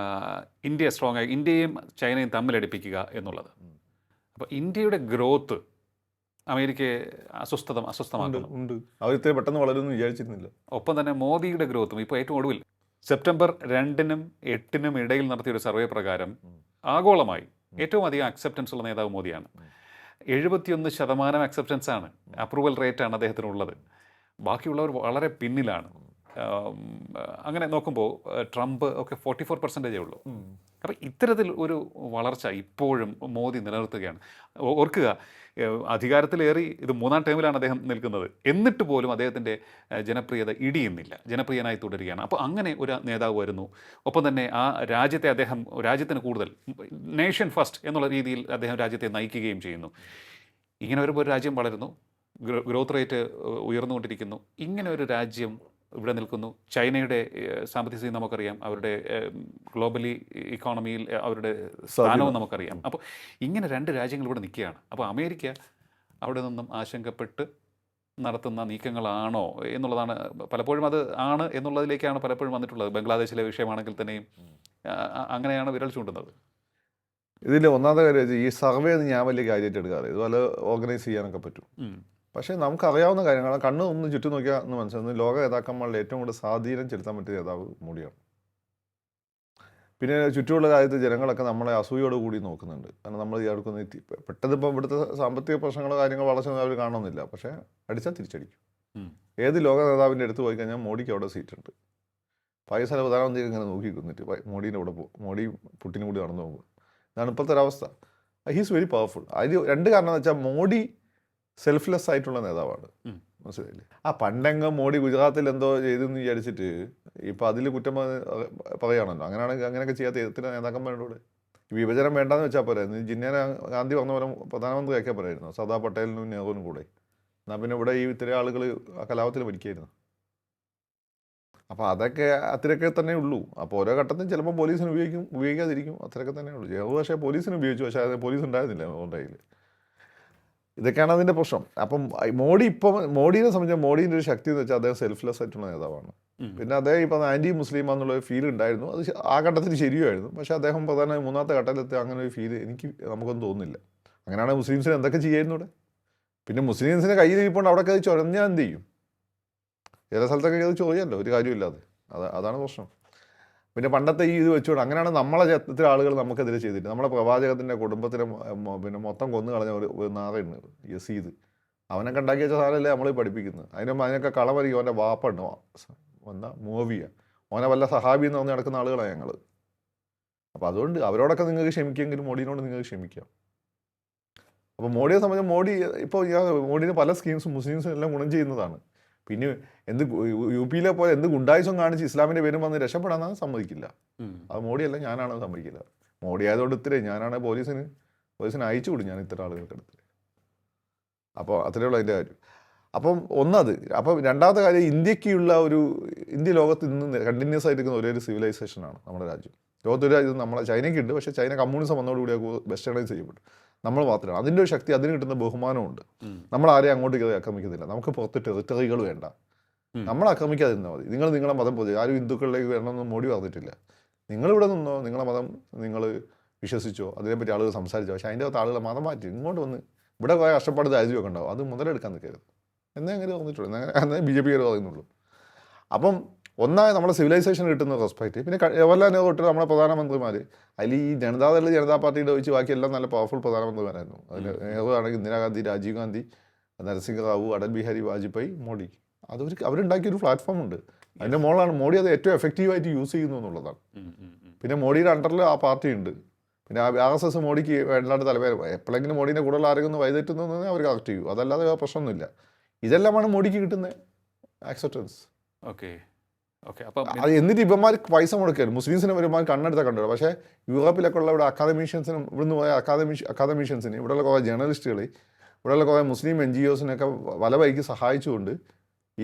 ഇന്ത്യ സ്ട്രോങ് ആയി ഇന്ത്യയും ചൈനയും തമ്മിലടിപ്പിക്കുക എന്നുള്ളത്. അപ്പോൾ ഇന്ത്യയുടെ ഗ്രോത്ത് അമേരിക്കയെ അസ്വസ്ഥമാക്കുന്നുണ്ട്. അവർ ഇത്ര പെട്ടെന്ന് വളരുമെന്ന് വിചാരിച്ചിരുന്നില്ല. ഒപ്പം തന്നെ മോദിയുടെ ഗ്രോത്തും ഇപ്പോൾ ഏറ്റവും ഒടുവിൽ സെപ്റ്റംബർ 2-നും 8-നും ഇടയിൽ നടത്തിയൊരു സർവേ പ്രകാരം ആഗോളമായി ഏറ്റവും അധികം അക്സെപ്റ്റൻസ് ഉള്ള നേതാവ് മോദിയാണ്. 71% അക്സെപ്റ്റൻസ് ആണ്, അപ്രൂവൽ റേറ്റാണ് അദ്ദേഹത്തിനുള്ളത്. ബാക്കിയുള്ളവർ വളരെ പിന്നിലാണ്. അങ്ങനെ നോക്കുമ്പോൾ ട്രംപ് ഒക്കെ 44% ഉള്ളൂ. അപ്പോൾ ഇത്തരത്തിൽ ഒരു വളർച്ച ഇപ്പോഴും മോദി നിലനിർത്തുകയാണ്. ഓർക്കുക, അധികാരത്തിലേറി ഇത് 3ാം ടേമിലാണ് അദ്ദേഹം നിൽക്കുന്നത്. എന്നിട്ട് പോലും അദ്ദേഹത്തിൻ്റെ ജനപ്രിയത ഇടിയുന്നില്ല, ജനപ്രിയനായി തുടരുകയാണ്. അപ്പോൾ അങ്ങനെ ഒരു നേതാവ് വരുന്നു. ഒപ്പം തന്നെ ആ രാജ്യത്തിന് കൂടുതൽ നേഷൻ ഫസ്റ്റ് എന്നുള്ള രീതിയിൽ അദ്ദേഹം രാജ്യത്തെ നയിക്കുകയും ചെയ്യുന്നു. ഇങ്ങനെ വരുമ്പോൾ ഒരു രാജ്യം വളരുന്നു, ഗ്രോത്ത് റേറ്റ് ഉയർന്നുകൊണ്ടിരിക്കുന്നു. ഇങ്ങനെ ഒരു രാജ്യം ഇവിടെ നിൽക്കുന്നു. ചൈനയുടെ സാമ്പത്തിക സ്ഥിതി നമുക്കറിയാം, അവരുടെ ഗ്ലോബലി ഇക്കോണമിയിൽ അവരുടെ സ്ഥാനവും നമുക്കറിയാം. അപ്പോൾ ഇങ്ങനെ 2 രാജ്യങ്ങൾ ഇവിടെ നിൽക്കുകയാണ്. അപ്പോൾ അമേരിക്ക അവിടെ നിന്നും ആശങ്കപ്പെട്ട് നടത്തുന്ന നീക്കങ്ങളാണോ എന്നുള്ളതാണ് പലപ്പോഴും, അത് ആണ് എന്നുള്ളതിലേക്കാണ് പലപ്പോഴും വന്നിട്ടുള്ളത്. ബംഗ്ലാദേശിലെ വിഷയമാണെങ്കിൽ തന്നെയും അങ്ങനെയാണ് വിരൽ ചൂണ്ടുന്നത്. ഇതിൽ ഒന്നാമത്തെ കാര്യം ഈ സർവേ ഞാൻ വലിയ കാര്യമായിട്ട് എടുക്കാറ്. ഇതുപോലെ ഓർഗനൈസ് ചെയ്യാനൊക്കെ പറ്റും. പക്ഷേ നമുക്കറിയാവുന്ന കാര്യങ്ങൾ കണ്ണ് ഒന്ന് ചുറ്റും നോക്കിയാൽ എന്ന് മനസ്സിലാകുന്നത് ലോക നേതാക്കന്മാരിൽ ഏറ്റവും കൂടുതൽ സ്വാധീനം ചെലുത്താൻ പറ്റിയ നേതാവ് മോഡിയാണ്. പിന്നെ ചുറ്റുമുള്ള രാജ്യത്തെ ജനങ്ങളൊക്കെ നമ്മളെ അസൂയോട് കൂടി നോക്കുന്നുണ്ട്. കാരണം നമ്മൾ ഇയാൾക്കൊന്ന് പെട്ടെന്ന് ഇപ്പോൾ ഇവിടുത്തെ സാമ്പത്തിക പ്രശ്നങ്ങളോ കാര്യങ്ങളോ വളർച്ച അവർ കാണുന്നില്ല. പക്ഷേ അടിച്ചാൽ തിരിച്ചടിക്കും. ഏത് ലോക നേതാവിൻ്റെ അടുത്ത് പോയി കഴിഞ്ഞാൽ മോഡിക്ക് അവിടെ സീറ്റുണ്ട്. പാകിസ്ഥാൻ പ്രധാനമന്ത്രി ഇങ്ങനെ നോക്കി നിന്നിട്ട് മോഡീൻ്റെ കൂടെ പോകും, മോഡി പുട്ടിനും കൂടി നടന്നു പോകും. ഇതാണ് ഇപ്പോഴത്തെ ഒരവസ്ഥ. He's very powerful. അതിൽ രണ്ട് കാരണം എന്ന് വെച്ചാൽ മോഡി സെൽഫ്ലെസ് ആയിട്ടുള്ള നേതാവാണ്. മനസ്സിലായില്ലേ? പണ്ടെങ്കം മോഡി ഗുജറാത്തിൽ എന്തോ ചെയ്തെന്ന് വിചാരിച്ചിട്ട് ഇപ്പം അതിൽ കുറ്റം പറയുകയാണല്ലോ. അങ്ങനെയാണെങ്കിൽ അങ്ങനെയൊക്കെ ചെയ്യാത്ത എത്ര നേതാക്കന്മാരോട് വിഭജനം വേണ്ടെന്ന് വെച്ചാൽ പോരെ. ജിന്നാ ഗാന്ധി പറഞ്ഞ പോലെ പ്രധാനമന്ത്രിയൊക്കെ പറയായിരുന്നു സർദാർ പട്ടേലിനും നെഹ്റുവിനും കൂടെ. എന്നാൽ പിന്നെ ഇവിടെ ഈ ഇത്രയും ആളുകൾ ആ കലാപത്തിൽ മരിക്കായിരുന്നു. അപ്പോൾ അതൊക്കെ അത്രയൊക്കെ തന്നെ ഉള്ളൂ. അപ്പോൾ ഓരോ ഘട്ടത്തിൽ ചിലപ്പോൾ പോലീസിന് ഉപയോഗിക്കാതിരിക്കും, അത്രയൊക്കെ തന്നെ ഉള്ളൂ. നെഹ്റു പക്ഷേ പോലീസിന് ഉപയോഗിച്ചു, പക്ഷേ അത് പോലീസ് ഉണ്ടായിരുന്നില്ല അവരുടെ കയ്യിൽ. ഇതൊക്കെയാണ് അതിൻ്റെ പ്രശ്നം. അപ്പം മോഡിയെ സംബന്ധിച്ച് മോഡീൻ്റെ ഒരു ശക്തി എന്ന് വെച്ചാൽ അദ്ദേഹം സെൽഫ്ലെസ് ആയിട്ടുള്ള നേതാവാണ്. പിന്നെ അദ്ദേഹം ഇപ്പം ആൻറ്റി മുസ്ലിം എന്നുള്ള ഫീൽ ഉണ്ടായിരുന്നു. അത് ആ ഘട്ടത്തിൽ ശരിയായിരുന്നു. പക്ഷേ അദ്ദേഹം പ്രധാനമായി മൂന്നാമത്തെ ഘട്ടത്തിലെത്തി അങ്ങനെ ഒരു ഫീൽ നമുക്കൊന്നും തോന്നുന്നില്ല. അങ്ങനെയാണ് മുസ്ലിംസിന് എന്തൊക്കെ ചെയ്യായിരുന്നു ഇവിടെ. പിന്നെ മുസ്ലിംസിനെ കയ്യിലിരിപ്പോണ്ട് അവിടെയൊക്കെ അത് ചൊരഞ്ഞാൽ എന്ത് ചെയ്യും? ചില സ്ഥലത്തൊക്കെ അത് ചൊറിയല്ലോ ഒരു കാര്യമില്ലാതെ. അതാണ് പ്രശ്നം. പിന്നെ പണ്ടത്തെ ഈ ഇത് വെച്ചുകൊണ്ട് അങ്ങനെയാണ് നമ്മളെ ഇത്ര ആളുകൾ നമുക്കെതിരെ ചെയ്തിട്ട് നമ്മളെ പ്രവാചകത്തിൻ്റെ കുടുംബത്തിനെ പിന്നെ മൊത്തം കൊന്നു കളഞ്ഞ ഒരു നാറുണ്ട് യസീദ്. അവനൊക്കെ ഉണ്ടാക്കി വെച്ച സാധനമല്ലേ നമ്മൾ പഠിപ്പിക്കുന്നത്. അതിനൊക്കെ കളമരിക്കും. അവൻ്റെ വാപ്പുണ്ട് മൂവിയ, ഓനെ വല്ല സഹാബി എന്ന് പറഞ്ഞ് നടക്കുന്ന ആളുകളാണ് ഞങ്ങൾ. അപ്പോൾ അതുകൊണ്ട് അവരോടൊക്കെ നിങ്ങൾക്ക് ക്ഷമിക്കുമെങ്കിലും മോഡിനോട് നിങ്ങൾക്ക് ക്ഷമിക്കാം. അപ്പോൾ മോഡിയെ സംബന്ധിച്ച് ഇപ്പോൾ മോഡിന് പല സ്കീംസും മുസ്ലിംസിനും എല്ലാം ഗുണം ചെയ്യുന്നതാണ്. പിന്നെ യു പിയിലെ പോലെ എന്ത് ഗുണ്ടായുസം കാണിച്ച് ഇസ്ലാമിൻ്റെ പേരും വന്ന് രക്ഷപ്പെടാൻ സമ്മതിക്കില്ല. അത് മോഡിയല്ല, ഞാനാണെന്ന് സമ്മതിക്കില്ല. മോഡി ആയതുകൊണ്ട് ഇത്രയും ഞാനാണ് പോലീസിന് അയച്ചു കൊടുക്കും, ഞാൻ ഇത്ര ആളുകൾക്ക് അടുത്ത്. അപ്പോൾ അത്രയുള്ള അതിൻ്റെ കാര്യം. അപ്പം ഒന്നത്. അപ്പം രണ്ടാമത്തെ കാര്യം, ഇന്ത്യ ലോകത്ത് ഇന്ന് കണ്ടിന്യൂസ് ആയിരിക്കുന്ന ഒരു സിവിലൈസേഷനാണ് നമ്മുടെ രാജ്യം. ലോകത്തൊരു രാജ്യം നമ്മളെ ചൈനയ്ക്കുണ്ട്, പക്ഷേ ചൈന കമ്മ്യൂണിസം വന്നതോടുകൂടി വെസ്റ്റേണൈസ് ചെയ്യപ്പെട്ടു. നമ്മൾ മാത്രമാണ് അതിൻ്റെ ഒരു ശക്തി, അതിന് കിട്ടുന്ന ബഹുമാനമുണ്ട്. നമ്മൾ ആരെയും അങ്ങോട്ട് കയറി ആക്രമിക്കുന്നില്ല. നമുക്ക് പുറത്ത് ടെറിട്ടറികൾ വേണ്ട, നമ്മൾ ആക്രമിക്കാതിരുന്നാൽ മതി. നിങ്ങൾ നിങ്ങളുടെ മതം പൊതു ആരും ഹിന്ദുക്കളിലേക്ക് വരണമെന്ന് മോഡി പറഞ്ഞിട്ടില്ല. നിങ്ങളിവിടെ നിന്നോ, നിങ്ങളുടെ മതം നിങ്ങൾ വിശ്വസിച്ചോ, അതിനെപ്പറ്റി ആളുകൾ സംസാരിച്ചോ. പക്ഷേ അതിൻ്റെ അകത്ത് ആളുകളെ മതം മാറ്റി ഇങ്ങോട്ട് വന്ന് ഇവിടെ കുറേ കഷ്ടപ്പാട് ദാരിദ്ര്യമൊക്കെ ഉണ്ടാവും, അത് മുതലെടുക്കാൻ നിൽക്കരുത് എന്നേ അങ്ങനെ തോന്നിയിട്ടുള്ളൂ. എന്നേ BJP പറയുന്നുള്ളൂ. അപ്പം ഒന്നാമത് നമ്മുടെ സിവിലൈസേഷൻ കിട്ടുന്ന റെസ്പെക്റ്റ്. പിന്നെ ജവഹർലാൽ നെഹ്റു തൊട്ട് നമ്മുടെ പ്രധാനമന്ത്രിമാർ അതിൽ ഈ ജനതാ പാർട്ടിയുടെ ഒഴിച്ച് ബാക്കി എല്ലാം നല്ല പവർഫുൾ പ്രധാനമന്ത്രിമാരായിരുന്നു. അതിൽ നെഹ്റു ആണെങ്കിൽ ഇന്ദിരാഗാന്ധി, രാജീവ് ഗാന്ധി, നരസിംഹ റാവു, അടൽ ബിഹാരി വാജ്പേയി, മോഡി. അവരുണ്ടാക്കിയൊരു പ്ലാറ്റ്ഫോം ഉണ്ട്. അതിൻ്റെ മോളാണ് മോഡി അത് ഏറ്റവും എഫക്റ്റീവായിട്ട് യൂസ് ചെയ്യുന്നു എന്നുള്ളതാണ്. പിന്നെ മോഡിയുടെ അണ്ടറിൽ ആ പാർട്ടി ഉണ്ട്. പിന്നെ RSS മോഡിക്ക് വേണ്ടാണ്ട് തലവേദന. എപ്പോഴെങ്കിലും മോഡീൻ്റെ കൂടുതൽ ആരെങ്കിലും വൈതെറ്റുന്നു അവർ കറക്റ്റ് ചെയ്യും, അതല്ലാതെ വേറെ പ്രശ്നമൊന്നുമില്ല. ഇതെല്ലാമാണ് മോഡിക്ക് കിട്ടുന്ന ആക്സെപ്റ്റൻസ്. അത് എന്നിട്ട് ഇവന്മാർക്ക് പൈസ മുടക്കരുത്. മുസ്ലിംസിന് വരുമ്പോൾ കണ്ണെടുത്താൽ കണ്ടു. പക്ഷേ യൂറോപ്പിലൊക്കെ ഉള്ള ഇവിടെ അക്കാദമീഷ്യൻസിനും ഇവിടുന്ന് പോയ അക്കാദമീഷ്യൻസിന് ഇവിടെയുള്ള കുറേ ജേർണലിസ്റ്റുകൾ, ഇവിടെയുള്ള കുറേ മുസ്ലിം NGOസിനൊക്കെ പല വഴിക്ക് സഹായിച്ചുകൊണ്ട്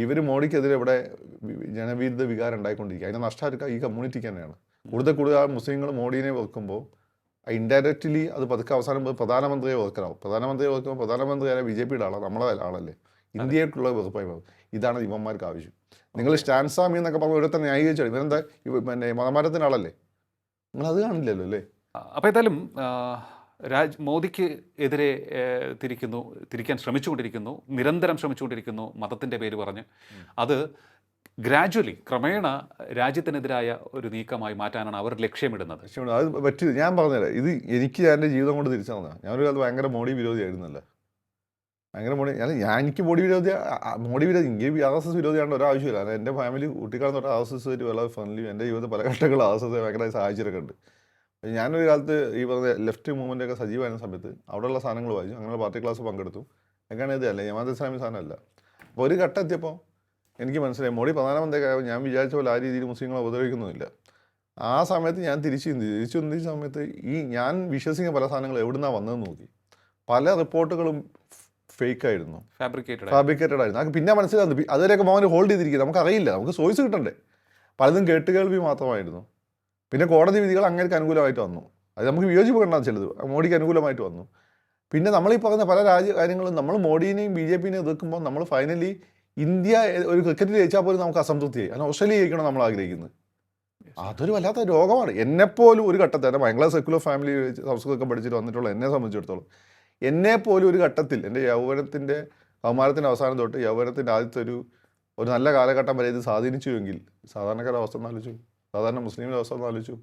ഇവർ മോഡിക്കെതിരെ ഇവിടെ ജനവിരുദ്ധ വികാരം ഉണ്ടായിക്കൊണ്ടിരിക്കുക. അതിനെ നഷ്ടം ഈ കമ്മ്യൂണിറ്റിക്ക് തന്നെയാണ്. കൂടുതൽ മുസ്ലിങ്ങൾ മോഡീനെ വെക്കുമ്പോൾ ഇൻഡയറക്റ്റ്ലി അത് പതുക്കെ അവസാനം പ്രധാനമന്ത്രിയെ വെക്കലാവും. പ്രധാനമന്ത്രിയെ വെക്കുമ്പോൾ പ്രധാനമന്ത്രി ആയ BJPയുടെ ആളാണ്, നമ്മളെ ആളല്ലേ. ഇന്ത്യയായിട്ടുള്ള വെറുപ്പായി പോകും. ഇതാണ് ഇവന്മാർക്ക് ആവശ്യം. നിങ്ങൾ സ്റ്റാൻസാമി എന്നൊക്കെ പറഞ്ഞാൽ ഇവിടെ തന്നെ ന്യായീകരിച്ചാണ്. ഇവരെന്താ പിന്നെ മതമാരത്തിൻ്റെ ആളല്ലേ, നിങ്ങളത് കാണില്ലല്ലോ അല്ലേ. അപ്പോൾ ഏതായാലും മോദിക്ക് എതിരെ തിരിക്കാൻ ശ്രമിച്ചുകൊണ്ടിരിക്കുന്നു, നിരന്തരം ശ്രമിച്ചുകൊണ്ടിരിക്കുന്നു മതത്തിൻ്റെ പേര് പറഞ്ഞ്. അത് ഗ്രാജ്വലി ക്രമേണ രാജ്യത്തിനെതിരായ ഒരു നീക്കമായി മാറ്റാനാണ് അവർ ലക്ഷ്യമിടുന്നത്. അത് പറ്റില്ല. ഞാൻ പറഞ്ഞുതരാം, ഇത് എനിക്ക് എൻ്റെ ജീവിതം കൊണ്ട് തിരിച്ചതാണ്. ഞാനൊരു കാലത്ത് ഭയങ്കര മോഡി വിരോധിയായിരുന്നല്ലോ. ഭയങ്കര എനിക്ക് മോഡി വിരോധി, എനിക്ക് RSS വിരോധിയാണ്ട് ഒരാവശ്യമില്ല. കാരണം എൻ്റെ ഫാമിലി കുട്ടിക്കാലത്ത് തൊട്ട് RSS വളരെ ഫ്രണ്ട്ലി. എൻ്റെ ജീവിതത്തിൽ പല ഘട്ടങ്ങളിൽ RSS ഭയങ്കരമായി സഹായിച്ചിട്ടൊക്കെ ഉണ്ട്. ഞാനൊരു കാലത്ത് ഈ പറഞ്ഞ ലെഫ്റ്റ് മൂവ്മെൻറ്റൊക്കെ സജീവമായിരുന്ന സമയത്ത് അവിടെയുള്ള സാധനങ്ങൾ വായിച്ചു, അങ്ങനെ പാർട്ടി ക്ലാസ് പങ്കെടുത്തു. എങ്ങനെ ഇതല്ല ജമാഅത്തെ ഇസ്ലാമി സാധനമല്ല. അപ്പോൾ ഒരു ഘട്ടം എത്തിയപ്പോൾ എനിക്ക് മനസ്സിലായി മോഡി പ്രധാനമന്ത്രിയായപ്പോൾ ഞാൻ വിചാരിച്ച പോലെ ആ രീതിയിൽ മുസ്ലിങ്ങളെ ഉപദ്രവിക്കുന്നില്ല. ആ സമയത്ത് ഞാൻ തിരിച്ചു ചിന്തിച്ച സമയത്ത് ഞാൻ വിശ്വസിക്കുന്ന പല സാധനങ്ങൾ എവിടെ നിന്നാണ് വന്നതെന്ന് നോക്കി. പല റിപ്പോർട്ടുകളും ഫേക്കായിരുന്നു, ഫാബ്രിക്കേറ്റഡ് ആയിരുന്നു. പിന്നെ മനസ്സിലാകുന്നു അതുവരെയൊക്കെ മോഹൻ ഹോൾഡ് ചെയ്തിരിക്കുക, നമുക്കറിയില്ല, നമുക്ക് സോഴ്സ് കിട്ടണ്ടേ. പലതും കേട്ടുകേൾവി മാത്രമായിരുന്നു. പിന്നെ കോടതി വിധികൾ അങ്ങേക്ക് അനുകൂലമായിട്ട് വന്നു, അത് നമുക്ക് വിയോജിപ്പെടേണ്ട ചിലത് മോഡിക്ക് അനുകൂലമായിട്ട് വന്നു. പിന്നെ നമ്മളീ പറയുന്ന പല കാര്യങ്ങളും നമ്മൾ മോഡിനെയും BJPനെയും എതിർക്കുമ്പോൾ നമ്മൾ ഫൈനലി ഇന്ത്യ ഒരു ക്രിക്കറ്റിൽ ജയിച്ചാൽ പോലും നമുക്ക് അസംതൃപ്തിയായി. കാരണം ഓസ്ട്രേലിയ ജയിക്കണം നമ്മൾ ആഗ്രഹിക്കുന്നത്. അതൊരു വല്ലാത്ത രോഗമാണ്. എന്നെപ്പോലും ഒരു ഘട്ടത്തിൽ ഭയങ്കര സെക്കുലർ ഫാമിലി സംസ്കൃതമൊക്കെ പഠിച്ചിട്ട് വന്നിട്ടുള്ള എന്നെ സംബന്ധിച്ചിടത്തോളം എന്നെപ്പോലും ഒരു ഘട്ടത്തിൽ എൻ്റെ യൗവനത്തിൻ്റെ കൗമാരത്തിൻ്റെ അവസാനം തൊട്ട് യൗവനത്തിൻ്റെ ആദ്യത്തെ ഒരു നല്ല കാലഘട്ടം വരെ ഇത് സ്വാധീനിച്ചുവെങ്കിൽ സാധാരണക്കാരുടെ അവസ്ഥ ഒന്ന് ആലോചിച്ചു, സാധാരണ മുസ്ലിമിൻ്റെ അവസ്ഥ ഒന്ന് ആലോചിച്ചു.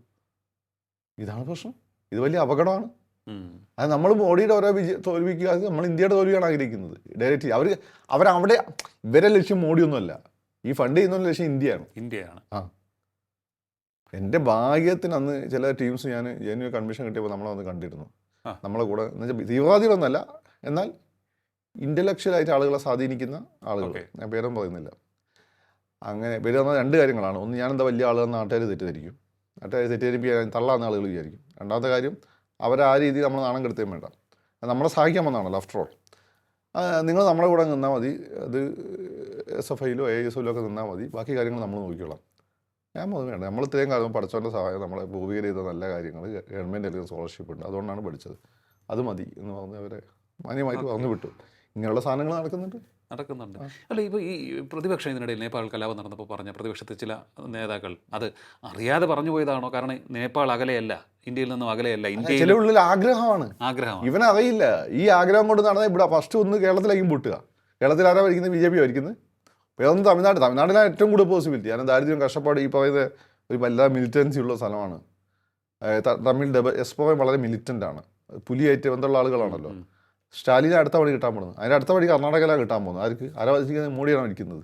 ഇതാണ് പ്രശ്നം. ഇത് വലിയ അപകടമാണ്. അത് നമ്മൾ മോഡിയുടെ ഓരോ തോൽവിക്കുക, അത് നമ്മൾ ഇന്ത്യയുടെ തോൽവിയാണ് ആഗ്രഹിക്കുന്നത് ഡയറക്റ്റ്. അവരവിടെ ഇവരെ ലക്ഷ്യം മോഡിയൊന്നുമല്ല, ഈ ഫണ്ട് ചെയ്യുന്ന ലക്ഷ്യം ഇന്ത്യയാണ്. ആ, എൻ്റെ ഭാഗ്യത്തിന് അന്ന് ചില ടീംസ് ഞാൻ ജെന്യു കൺവെൻഷൻ കിട്ടിയപ്പോൾ നമ്മളെ വന്ന് കണ്ടിരുന്നു. നമ്മളെ കൂടെ എന്ന് വെച്ചാൽ തീവ്രവാദികളൊന്നുമല്ല, എന്നാൽ ഇൻ്റലക്ച്വലായിട്ട് ആളുകളെ സ്വാധീനിക്കുന്ന ആളുകൾ. ഞാൻ പേരൊന്നും പറയുന്നില്ല. അങ്ങനെ പേര് പറഞ്ഞാൽ രണ്ട് കാര്യങ്ങളാണ്. ഒന്ന്, ഞാനെന്താ വലിയ ആളുകളെന്ന് നാട്ടുകാർ തെറ്റിദ്ധരിക്കും. നാട്ടുകാർ തെറ്റിദ്ധരിപ്പിക്കാൻ തള്ളാന്ന് ആളുകൾ വിചാരിക്കും. രണ്ടാമത്തെ കാര്യം, അവരെ ആ രീതിയിൽ നമ്മൾ നാണം കെടുത്തുകയും വേണ്ട. നമ്മളെ സഹായിക്കാൻ വന്നതാണല്ലോ ആഫ്റ്റർ ഓൾ. നിങ്ങൾ നമ്മുടെ കൂടെ നിന്നാൽ മതി, അത് SFIയിലോ ASOയിലോ ഒക്കെ നിന്നാൽ മതി, ബാക്കി കാര്യങ്ങൾ നമ്മൾ നോക്കിക്കോളാം. ഞാൻ വേണ്ട, നമ്മൾ ഇത്രയും കാലം പഠിച്ചവൻ്റെ സഹായം, നമ്മളെ ഭൂമികയിൽ ചെയ്ത നല്ല കാര്യങ്ങൾ, ഗവൺമെൻറ് നൽകുന്ന സ്കോളർഷിപ്പ് ഉണ്ട്, അതുകൊണ്ടാണ് പഠിച്ചത്, അത് മതി എന്ന് പറഞ്ഞ് അവരെ മാന്യമായിട്ട് പറഞ്ഞു വിട്ടു. ഇങ്ങനെയുള്ള സാധനങ്ങൾ നടക്കുന്നുണ്ട്. അല്ല, ഇപ്പോൾ ഈ പ്രതിപക്ഷം ഇതിനിടയിൽ നേപ്പാൾ കലാപം നടന്നപ്പോൾ പറഞ്ഞ പ്രതിപക്ഷത്തെ ചില നേതാക്കൾ അത് അറിയാതെ പറഞ്ഞു പോയതാണോ? കാരണം നേപ്പാൾ അകലെയല്ല, ഇന്ത്യയിൽ നിന്നും അകലെയല്ല, ഇന്ത്യയിൽ ഉള്ളിൽ ആഗ്രഹമാണ്. ഇവനറിയില്ല ഈ ആഗ്രഹം കൊണ്ട് നടന്നാൽ ഇവിടെ ഫസ്റ്റ് ഒന്ന് കേരളത്തിലേക്കും പൊട്ടുക. കേരളത്തിൽ ആരാ ഭരിക്കുന്നത്? BJP ഭരിക്കുന്നത്. വേറൊന്ന് തമിഴ്നാട്ടിലാണ് ഏറ്റവും കൂടുതൽ പോസിബിലിറ്റി. കാരണം ദാരിദ്ര്യം, കഷ്ടപ്പാട്, ഈ പറയുന്നത് ഒരു വല്ലാതെ മിലിറ്റൻസി ഉള്ള സ്ഥലമാണ്. തമിഴ് എസ്പോയും വളരെ മിലിറ്റൻ്റ് ആണ്, പുലിയായിട്ട് ബന്ധമുള്ള ആളുകളാണല്ലോ. സ്റ്റാലിനെ അടുത്ത വഴി കിട്ടാൻ പോകുന്നത്, അതിൻ്റെ അടുത്ത വഴി കർണാടകയിലാണ് കിട്ടാൻ പോകുന്നത്. ആർക്ക്? ആരാ വധിക്കുന്നത്? മോഡിയാണ് ഇരിക്കുന്നത്,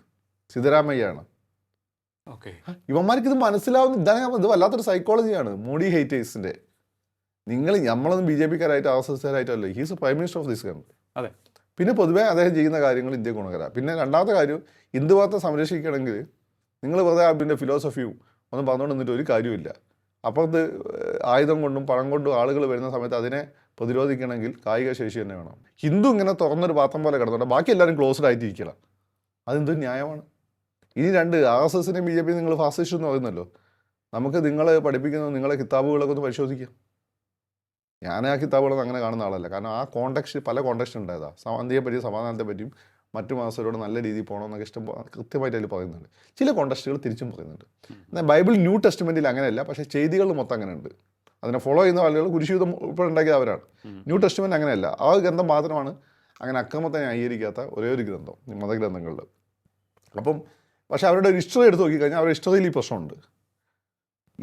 സിദ്ധരാമയ്യാണ്. ഇവന്മാർക്ക് ഇത് മനസ്സിലാവുന്ന ഇതാണ്. ഇത് വല്ലാത്തൊരു സൈക്കോളജിയാണ് മോഡി ഹേറ്റേഴ്സിൻ്റെ. നമ്മളൊന്നും BJPക്കാരായിട്ട് RSSകാരായിട്ടല്ല, he's prime minister of this country. അതെ. പിന്നെ പൊതുവേ അദ്ദേഹം ചെയ്യുന്ന കാര്യങ്ങൾ ഇന്ത്യ ഗുണകര. പിന്നെ രണ്ടാമത്തെ കാര്യം, ഹിന്ദുമതത്തെ സംരക്ഷിക്കണമെങ്കിൽ നിങ്ങൾ വെറുതെ അതിൻ്റെ ഫിലോസഫിയും ഒന്നും പറഞ്ഞുകൊണ്ട് നിന്നിട്ട് ഒരു കാര്യമില്ല. അപ്പുറത്ത് ആയുധം കൊണ്ടും പണം കൊണ്ടും ആളുകൾ വരുന്ന സമയത്ത് അതിനെ പ്രതിരോധിക്കണമെങ്കിൽ കായിക ശേഷി തന്നെ വേണം. ഹിന്ദു ഇങ്ങനെ തുറന്നൊരു പാത്രം പോലെ കിടന്നുണ്ട്, ബാക്കി എല്ലാവരും ക്ലോസ്ഡ് ആയിട്ടിരിക്കണം. അതെന്തൊരു ന്യായമാണ്? ഇനി രണ്ട്, RSSനെയും BJP നിങ്ങൾ ഫാസിസ്റ്റ് എന്ന് പറയുന്നല്ലോ. നമുക്ക് നിങ്ങളെ പഠിപ്പിക്കുന്ന നിങ്ങളെ കിതാബുകളൊക്കെ ഒന്ന് പരിശോധിക്കാം. ഞാൻ ആ കിതാബുകളൊന്നും അങ്ങനെ കാണുന്ന ആളല്ല. കാരണം ആ കോണ്ടെക്സ്റ്റ് പല കോണ്ടെക്സ്റ്റ് ഉണ്ടായതാണ്. ശാന്തിയെ പറ്റിയും സമാധാനത്തെ പറ്റിയും മറ്റു മാസരോട് നല്ല രീതിയിൽ പോകണമെന്നൊക്കെ കൃത്യമായിട്ട് അതിൽ പറയുന്നുണ്ട്. ചില കോണ്ടെക്സ്റ്റുകൾ തിരിച്ചും പറയുന്നുണ്ട്. എന്നാൽ ബൈബിൾ ന്യൂ ടെസ്റ്റ്മെൻറ്റിൽ അങ്ങനെയല്ല, പക്ഷേ ചെയ്തികൾ മൊത്തം അങ്ങനെ ഉണ്ട്. അതിനെ ഫോളോ ചെയ്യുന്ന ആളുകൾ കുരിശുയുദ്ധം ഉൾപ്പെടെ അവരാണ്. ന്യൂ ടെസ്റ്റ്മെൻറ്റ് അങ്ങനെയല്ല. ആ ഗ്രന്ഥം മാത്രമാണ് അങ്ങനെ അക്രമത്തെ ന്യായീകരിക്കാത്ത ഒരേ ഒരു ഗ്രന്ഥം മതഗ്രന്ഥങ്ങളിൽ. അപ്പം പക്ഷേ അവരുടെ ഒരു ഹിസ്റ്ററി എടുത്ത് നോക്കിക്കഴിഞ്ഞാൽ അവരുടെ ഹിസ്റ്ററിയിൽ ഈ പ്രശ്നമുണ്ട്.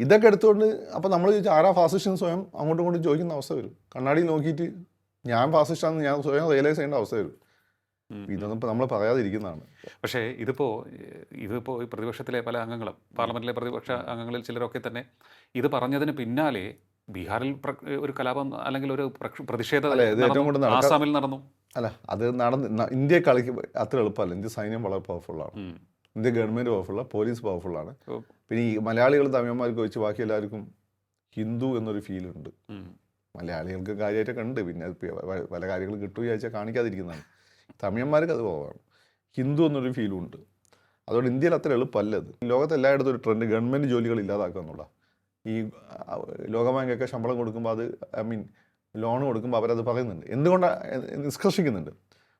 ഇതൊക്കെ എടുത്തുകൊണ്ട് അപ്പം നമ്മൾ ചോദിച്ചാൽ ആരാ ഫാസിസ്റ്റ് സ്വയം അങ്ങോട്ടും ഇങ്ങോട്ടും ചോദിക്കുന്ന അവസ്ഥ വരും. കണ്ണാടിയിൽ നോക്കിയിട്ട് ഞാൻ ഫാസിസ്റ്റാണെന്ന് ഞാൻ സ്വയം റിയലൈസ് ചെയ്യേണ്ട അവസ്ഥ വരും. ഇതൊന്നും ഇപ്പോൾ നമ്മൾ പറയാതിരിക്കുന്നതാണ്. പക്ഷേ ഇതിപ്പോൾ ഈ പ്രതിപക്ഷത്തിലെ പല അംഗങ്ങളും, പാർലമെൻറ്റിലെ പ്രതിപക്ഷ അംഗങ്ങളിൽ ചിലരൊക്കെ തന്നെ ഇത് പറഞ്ഞതിന് പിന്നാലെ ബീഹാറിൽ ഒരു കലാപം അല്ലെങ്കിൽ ഒരു പ്രതിഷേധം ആസാമിൽ നടന്നു. അല്ല, അത് ഇന്ത്യ കളിക്ക് അത്ര എളുപ്പമല്ല. ഇന്ത്യ സൈന്യം വളരെ പവർഫുള്ളാണ്, ഇന്ത്യ ഗവൺമെൻറ് പവർഫുള്ളാണ്, പോലീസ് പവർഫുള്ളാണ്. പിന്നെ ഈ മലയാളികൾ തമിഴന്മാർക്ക് വെച്ച് ബാക്കി എല്ലാവർക്കും ഹിന്ദു എന്നൊരു ഫീലുണ്ട്. മലയാളികൾക്ക് കാര്യമായിട്ടൊക്കെ ഉണ്ട്. പിന്നെ പല കാര്യങ്ങളും കിട്ടുക വിചാരിച്ചാൽ കാണിക്കാതിരിക്കുന്നതാണ്. തമിഴന്മാർക്ക് അത് പോവാണ്. ഹിന്ദു എന്നൊരു ഫീലും ഉണ്ട്. അതുകൊണ്ട് ഇന്ത്യയിൽ അത്ര എളുപ്പമല്ല അത്. ലോകത്ത് എല്ലായിടത്തും ഒരു ട്രെൻഡ് ഗവൺമെൻറ് ജോലികൾ ഇല്ലാതാക്കുക എന്നുള്ള. ഈ ലോകബാങ്കൊക്കെ ശമ്പളം കൊടുക്കുമ്പോൾ അത് ലോൺ കൊടുക്കുമ്പോൾ അവരത് പറയുന്നുണ്ട്. എന്തുകൊണ്ടാണ് നിഷ്കർഷിക്കുന്നുണ്ട്.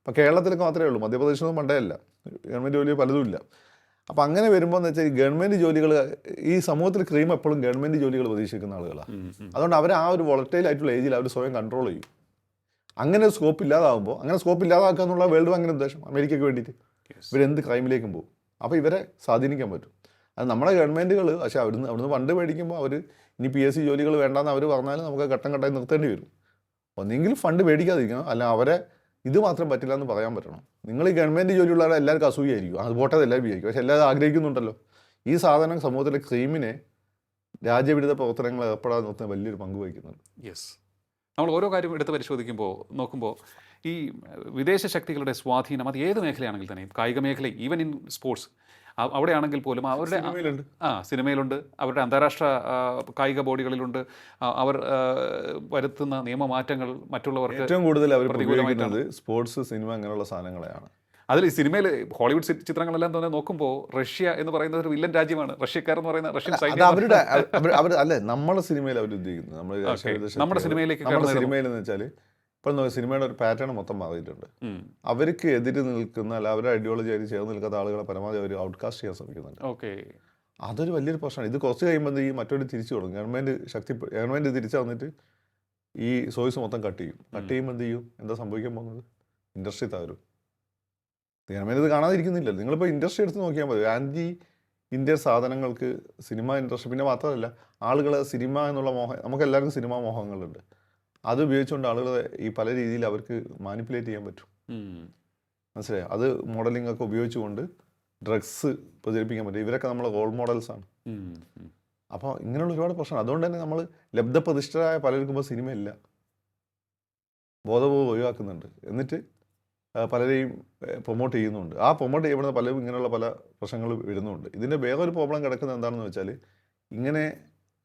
അപ്പോൾ കേരളത്തിലൊക്കെ മാത്രമേ ഉള്ളൂ, മധ്യപ്രദേശൊന്നും പണ്ടേ അല്ല. ഗവൺമെൻറ് ജോലി പലതും ഇല്ല. അപ്പോൾ അങ്ങനെ വരുമ്പോൾ എന്ന് വെച്ചാൽ ഈ ഗവൺമെൻറ് ജോലികൾ, ഈ സമൂഹത്തിൽ ക്രൈം എപ്പോഴും ഗവൺമെൻറ് ജോലികൾ പ്രതീക്ഷിക്കുന്ന ആളുകളാണ്. അതുകൊണ്ട് അവർ ആ ഒരു വോളറ്റൈലായിട്ടുള്ള ഏജിൽ അവർ സ്വയം കൺട്രോൾ ചെയ്യും. അങ്ങനെ സ്കോപ്പ് ഇല്ലാതാകുമ്പോൾ, അങ്ങനെ സ്കോപ്പ് ഇല്ലാതാക്കുക എന്നുള്ള വേൾഡ് ബാങ്കിൻ്റെ ഉദ്ദേശം, അമേരിക്കയ്ക്ക് വേണ്ടിയിട്ട് ഇവരെന്ത് ക്രൈമിലേക്കും പോകും. അപ്പോൾ ഇവരെ സ്വാധീനിക്കാൻ പറ്റും. അത് നമ്മുടെ ഗവൺമെൻറ്റുകൾ. പക്ഷേ അവിടുന്ന് ഫണ്ട് മേടിക്കുമ്പോൾ അവർ ഇനി PSC ജോലികൾ വേണ്ടാന്ന് അവർ പറഞ്ഞാൽ നമുക്ക് ഘട്ടം ഘട്ടമായി നിർത്തേണ്ടി വരും. ഒന്നെങ്കിൽ ഫണ്ട് മേടിക്കാതിരിക്കണം, അല്ല അവരെ ഇത് മാത്രം പറ്റില്ല എന്ന് പറയാൻ പറ്റണം. നിങ്ങൾ ഈ ഗവൺമെൻറ് ജോലിയുള്ളവരെ എല്ലാവർക്കും അസൂയായിരിക്കും, അത് പോട്ടത് എല്ലാവരും വിചാരിക്കും. പക്ഷേ എല്ലാവരും ആഗ്രഹിക്കുന്നുണ്ടല്ലോ. ഈ സാധനം സമൂഹത്തിലെ ക്രൈമിനെ, രാജ്യവിരുദ്ധ പ്രവർത്തനങ്ങൾ ഏർപ്പെടാതെ നിർത്തുന്ന വലിയൊരു പങ്ക് വഹിക്കുന്നുണ്ട്. യെസ്. നമ്മൾ ഓരോ കാര്യം എടുത്ത് പരിശോധിക്കുമ്പോൾ നോക്കുമ്പോൾ ഈ വിദേശ ശക്തികളുടെ സ്വാധീനം അത് ഏത് മേഖലയാണെങ്കിൽ തന്നെയും, കായിക മേഖല, ഈവൻ ഇൻ സ്പോർട്സ്, അവിടെയാണെങ്കിൽ പോലും അവരുടെ സിനിമയിലുണ്ട്, അവരുടെ അന്താരാഷ്ട്ര കായിക ബോഡികളിലുണ്ട്. അവർ വരുത്തുന്ന നിയമമാറ്റങ്ങൾ മറ്റുള്ളവർക്ക് ഏറ്റവും കൂടുതൽ അവർ പ്രതികൂലമായിട്ടാണ് സ്പോർട്സ്, സിനിമ അങ്ങനെയുള്ള സാധനങ്ങളെയാണ്. അതിൽ ഈ സിനിമയിൽ ഹോളിവുഡ് ചിത്രങ്ങളെല്ലാം തന്നെ നോക്കുമ്പോൾ റഷ്യ എന്ന് പറയുന്നത് ഒരു വില്ലൻ രാജ്യമാണ്. റഷ്യക്കാരെന്ന് പറയുന്ന റഷ്യൻ സൈന്യം അല്ലേ നമ്മുടെ സിനിമയിൽ അവർ ഉദ്ദേശിക്കുന്നത്. നമ്മുടെ സിനിമയിലേക്ക് സിനിമയിലെന്ന് വെച്ചാൽ ഇപ്പോൾ സിനിമയുടെ ഒരു പാറ്റേൺ മൊത്തം മാറിയിട്ടുണ്ട്. അവർക്ക് എതിര് നിൽക്കുന്ന, അല്ല അവരുടെ ഐഡിയോളജി ആയിട്ട് ചേർന്ന് നിൽക്കാത്ത ആളുകളെ പരമാവധി അവർ ഔട്ട്കാസ്റ്റ് ചെയ്യാൻ ശ്രമിക്കുന്നുണ്ട്. അതൊരു വലിയൊരു പ്രശ്നമാണ്. ഇത് കുറച്ച് കഴിയുമ്പോൾ ഈ മറ്റൊരു തിരിച്ചു കൊടുക്കും. ഗവൺമെൻറ് തിരിച്ചു വന്നിട്ട് ഈ സോഴ്സ് മൊത്തം കട്ട് ചെയ്യും. കട്ട് ചെയ്യുമ്പോൾ എന്ത് ചെയ്യും? എന്താ സംഭവിക്കാൻ പോകുന്നത്? ഇൻഡസ്ട്രി തകരും. ഗവൺമെൻറ് ഇത് കാണാതിരിക്കുന്നില്ല. നിങ്ങളിപ്പോൾ ഇൻഡസ്ട്രി എടുത്ത് നോക്കിയാൽ മതി. ആൻറ്റി ഇന്ത്യൻ സാധനങ്ങൾക്ക് സിനിമ ഇൻഡസ്ട്രി, പിന്നെ മാത്രമല്ല ആളുകൾ സിനിമ എന്നുള്ള മോഹം, നമുക്ക് എല്ലാവർക്കും സിനിമാ മോഹങ്ങളുണ്ട്. അത് ഉപയോഗിച്ചുകൊണ്ട് ആളുകളെ ഈ പല രീതിയിൽ അവർക്ക് മാനിപ്പുലേറ്റ് ചെയ്യാൻ പറ്റും. മനസ്സിലായോ? അത് മോഡലിംഗ് ഒക്കെ ഉപയോഗിച്ചുകൊണ്ട് ഡ്രഗ്സ് പ്രചരിപ്പിക്കാൻ പറ്റും. ഇവരൊക്കെ നമ്മളെ റോൾ മോഡൽസാണ്. അപ്പോൾ ഇങ്ങനെയുള്ള ഒരുപാട് പ്രശ്നം. അതുകൊണ്ട് തന്നെ നമ്മൾ ലബ്ധപ്രതിഷ്ഠരായ പലർക്കും ഇപ്പോൾ സിനിമയില്ല, ബോധപൂർവ്വം ഒഴിവാക്കുന്നുണ്ട്. എന്നിട്ട് പലരെയും പ്രൊമോട്ട് ചെയ്യുന്നുണ്ട്. ആ പ്രൊമോട്ട് ചെയ്യപ്പെടുന്ന പലരും ഇങ്ങനെയുള്ള പല പ്രശ്നങ്ങൾ വരുന്നുണ്ട്. ഇതിൻ്റെ വേറൊരു പ്രോബ്ലം കിടക്കുന്നത് എന്താണെന്ന് വെച്ചാൽ, ഇങ്ങനെ